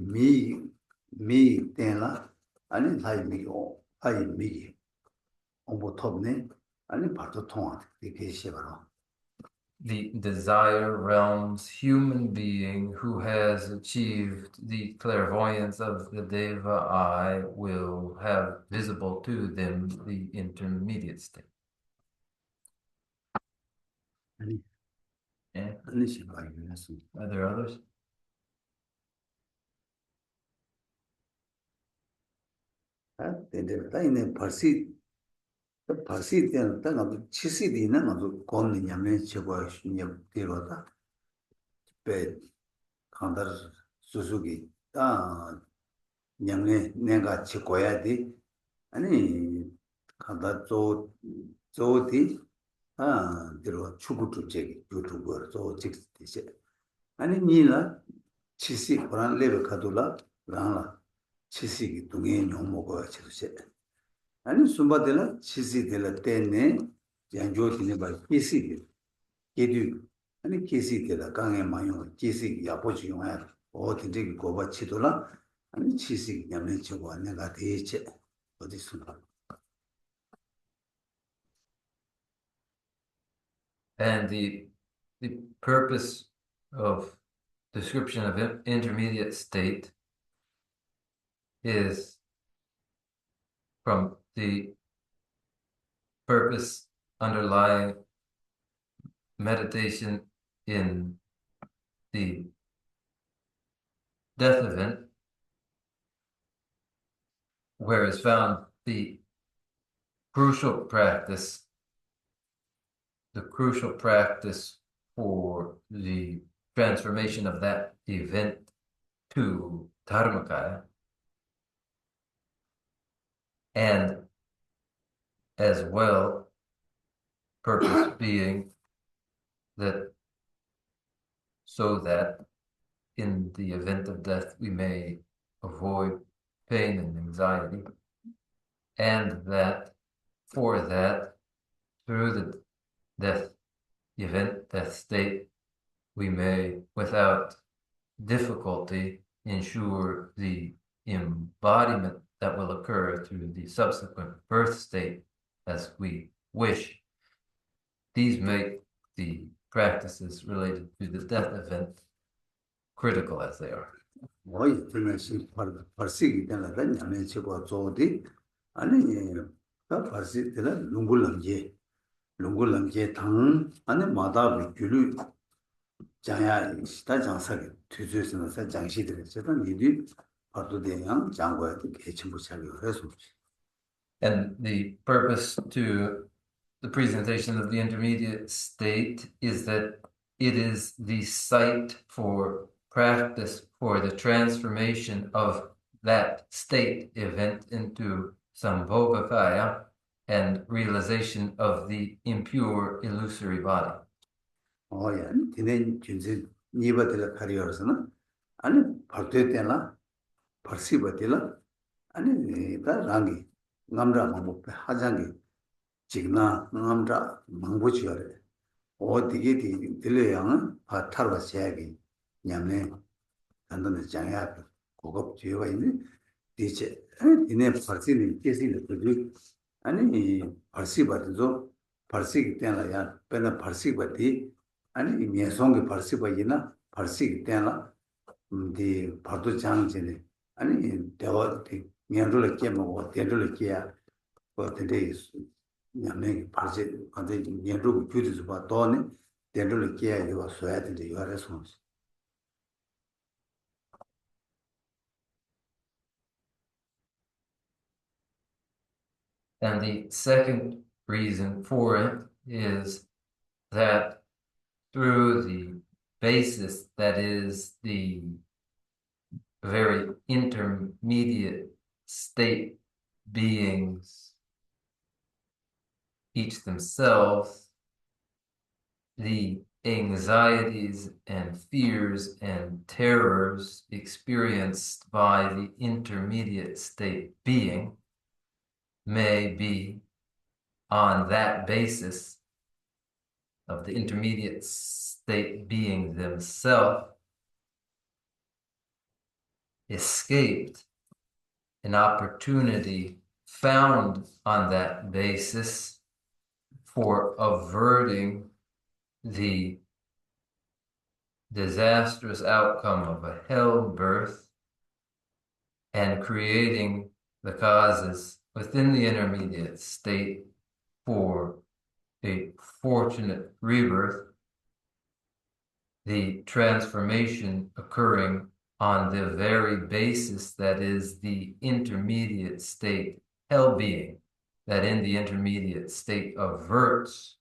미 때나 아니 사이 미고 아이 미기 공부 톱네 아니 바도 통화 이게 시바로. The desire realm's human being who has achieved the clairvoyance of the Deva eye will have visible to them the intermediate state. 아니 Yeah. 아니 시바이 그랬어. Are there others? 근데 다이네 벌시 때는 내가 치시디는 아주 권느냐면 저거 신경 들어다. 배 간다 수수기 다 냥네 내가 지고야 돼. 아니 간다 조디 들어 추구 주제 유튜브로 저 직스티세. 아니 니라 치시 그런 레벨 가도라 라라 치시기 동에 용 먹어야 치세. 아니 숨바들라 치시들 때네 양조티네 바 치시기 계두 아니 치시들 강에 마요 치시기 야보지 용야 어디지 고바 치도라 아니 치시기 냠네 치고 내가 대체 어디 숨바. And the purpose of description of intermediate state is from the purpose underlying meditation in the death event, where is found the crucial practice for the transformation of that event to Dharmakaya, and as well, purpose being that so that in the event of death we may avoid pain and anxiety, and that for that, through the death state, we may, without difficulty, ensure the embodiment that will occur through the subsequent birth state as we wish. These make the practices related to the death event critical as they are. 뭐이 들면서 벌시기 때문에 냐면 치고 조디 아니 다 벌시 때는 룽굴람제 당 안에 마다비 규律 장야 시다 장사기 뒤에서는 장시들이 저런 일이 봐도 되냐 장고에 개침부 차리고 해서. And the purpose to the presentation of the intermediate state is that it is the site for practice for the transformation of that state event into Sambhogakaya and realization of the impure illusory body. 야, 디네 준세 니바들 카리어스는 아니 벌때 때나 벌시버들라 아니 다 랑기 남자 뭐 하장기 지금나 남자 망보지어래 어디게 들려야 바타르바 제약이 냠네 단단히 장야 고급 지어가 있는 디제 이네 벌시는 계시는 그 아니 벌시버도 벌시기 때나 야 배나 벌시버디 아니 미성의 벌시버이나 벌시기 때나 디 바도 장전에 아니 대화디 년도를 깨먹고 대도를 깨야 어떻게 냠네 벌시 근데 년도 규리도 봐 돈에 대도를 깨야 이거 써야 되는데 이거 알아서. And the second reason for it is that through the basis that is the very intermediate state beings each themselves, the anxieties and fears and terrors experienced by the intermediate state being may be on that basis of the intermediate state being themselves escaped an opportunity found on that basis for averting the disastrous outcome of a hell birth and creating the causes within the intermediate state for a fortunate rebirth, the transformation occurring on the very basis that is the intermediate state hell being, that in the intermediate state averts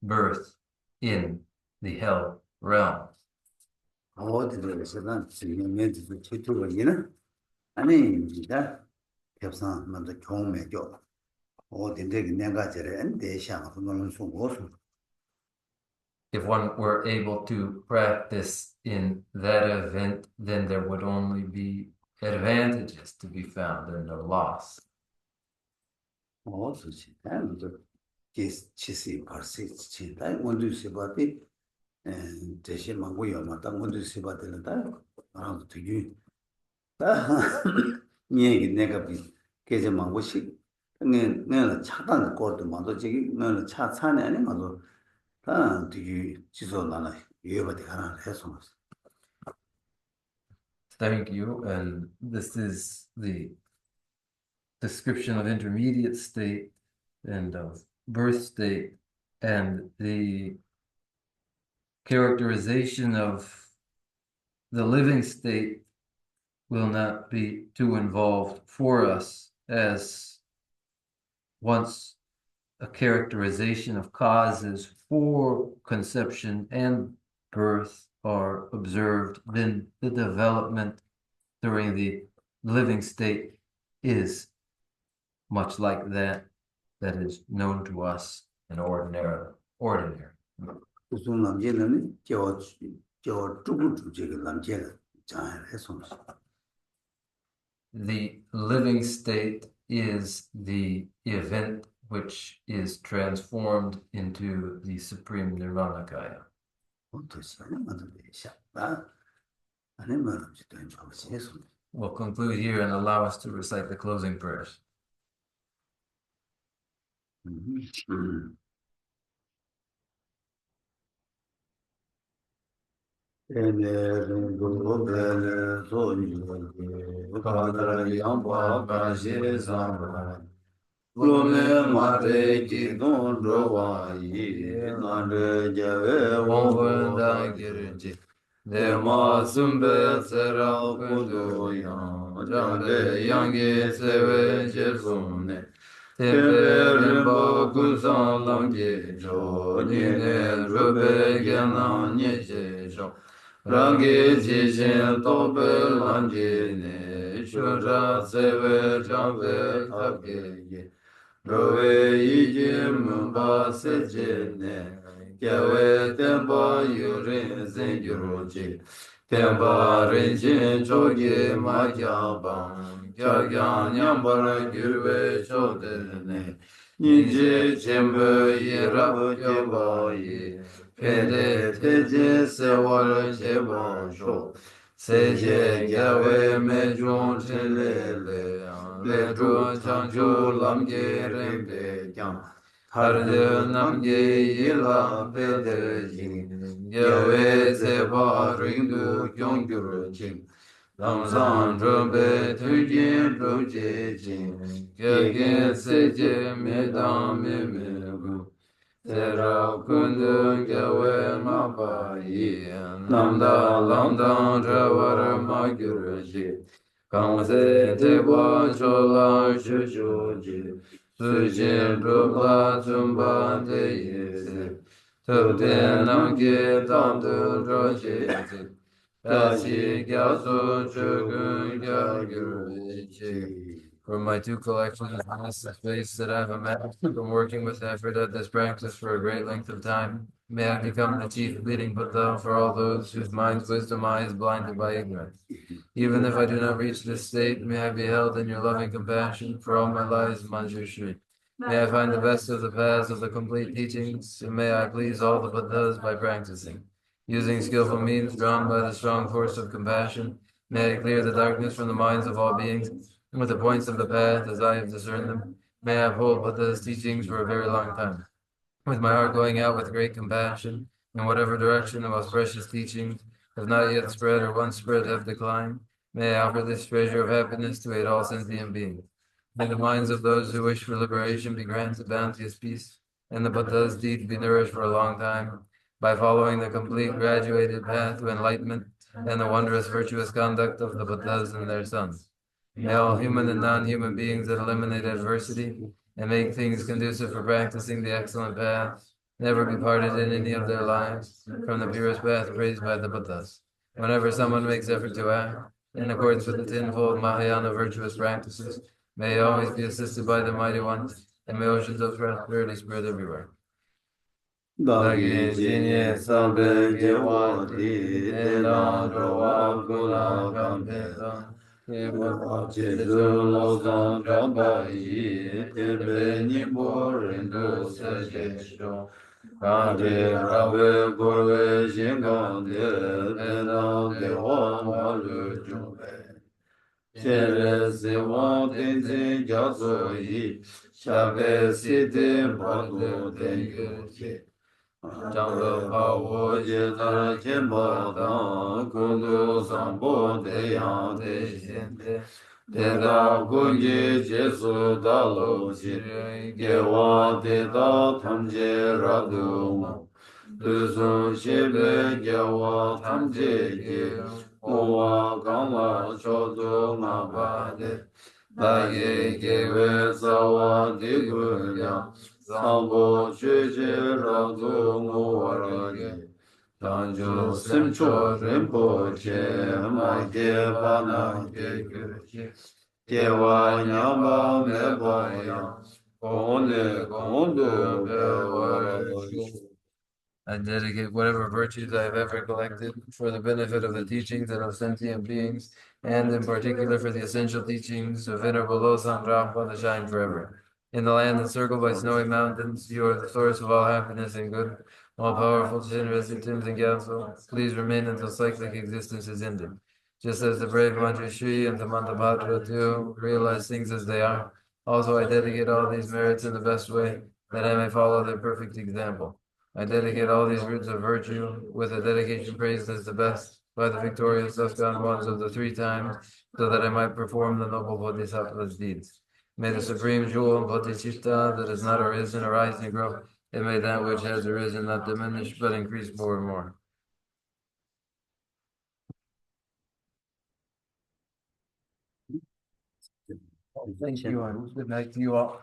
birth in the hell realm. 어디들에서는 지금에도 최초로기는 아닙니다. 협상 먼저 경매죠. 어딘데 내가 저래 대시하고 너는 수고서. If one were able to practice in that event, then there would only be advantages to be found and no loss. 어서지. 먼저 기시 발시 지다 먼저 세바디 대신 망고요. 맞다 먼저 세바들다. 아 되게 얘기 내가 비 계제 망고식 내가 차단 거도 맞아 지금 내가 차 차네 아니 맞아 다 되게 지소 나나 예바디 하나 해서 Thank you. And this is the description of intermediate state and of birth state, and the characterization of the living state will not be too involved for us, as once a characterization of causes for conception and birth are observed, then the development during the living state is much like that is known to us in ordinary. 무슨 남자는 저 두고 주제가 남자는 잘 해서 The living state is the event which is transformed into the supreme nirmanakaya. We'll conclude here and allow us to recite the closing prayers. Lome mare ki don rowa yi nande jave wong da girji de ma sumbe sera kudo yang jande yangi sewe jesune tembe rimba kusan lamje jo nine rube gena nye je jo rangi jishin tobe lamje ne shura sewe jambe kabge ye Rove yiji mumba seje ne, kyawe tenpa yurin zengyuroji, tenpa rinjin chogi ma kyabang, kyagyan nyambara gyurwe chode ne, niji chembe yirab kyaba yi, pende teje sewar cheba sho, seje kyawe me jun chenlele, le zhu chang chu lam ge ren be kyang har de nam ge yi la pe de jing ye we se ba ring du kyong gyu ru jing lam san zhe be tu jin zhu jie jing ge ge se je me dang me me gu se ra kun de ge we ma ba yi nam da lam dang zhe war ma gyu ru jing Kang se te pa cho la shu chu ji, su jin rup la chun pa te yi se, tu te nam ki tam tu ro chi zi, ta chi kya su chu kun kya gyu chi, From my two collections, mass the space that I've amassed from working with effort at this practice for a great length of time, may I become the chief leading Buddha for all those whose mind's wisdom eye is blinded by ignorance. Even if I do not reach this state, may I be held in your loving compassion for all my lives, Manjushri. May I find the best of the paths of the complete teachings, and may I please all the Buddhas by practicing. Using skillful means drawn by the strong force of compassion, may I clear the darkness from the minds of all beings, with the points of the path as I have discerned them. May I uphold Buddha's teachings for a very long time. With my heart going out with great compassion, in whatever direction the most precious teachings have not yet spread or once spread have declined, may I offer this treasure of happiness to aid all sentient beings. May the minds of those who wish for liberation be granted bounteous peace, and the Buddha's deeds be nourished for a long time, by following the complete graduated path to enlightenment and the wondrous virtuous conduct of the Buddhas and their sons. May all human and non-human beings that eliminate adversity and make things conducive for practicing the excellent path never be parted in any of their lives from the purest path praised by the Buddhas. Whenever someone makes effort to act in accordance with the tenfold Mahayana virtuous practices, may he always be assisted by the mighty ones, and may oceans of prosperity spread everywhere. Dagi jinye saben jewa di dedan roa gula gambe Jesu lozan ramba yi tebe nipo rindu sejesho Kante rawe gorwe jingande dedan dewa malu jumbe Chere sewa tenze jaso yi Shabe siti badu denge Changla pawo jeta chenpa tang kundu sampo te yang te shente Teta kunji jesu dalo chi Gewa teta tamje radu mo Tusun shebe gewa tamje ge Owa kama chodo nga bade Dage gewe sawa digu yang Sambo cheche razo ngowarage Tanjo simcho rinpo che ma geba na ge Gewa nyamba meba yang Kone kondo bewa I dedicate whatever virtues I have ever collected for the benefit of the teachings and of sentient beings, and in particular for the essential teachings of Venerable Losang Rampa to shine forever. In the land encircled by snowy mountains, you are the source of all happiness and good, all powerful, generous, and and counsel. Please remain until cyclic existence is ended. Just as the brave Manjushri and the Mantabhadra do realize things as they are, also I dedicate all these merits in the best way, that I may follow their perfect example. I dedicate all these roots of virtue with a dedication praised as the best by the victorious Saskan ones of the three times, so that I might perform the noble Bodhisattva's deeds. May the supreme jewel Bodhicitta that has not arisen arise and grow, and may that which has arisen not diminish but increase more and more. Thank you, and good night to you all.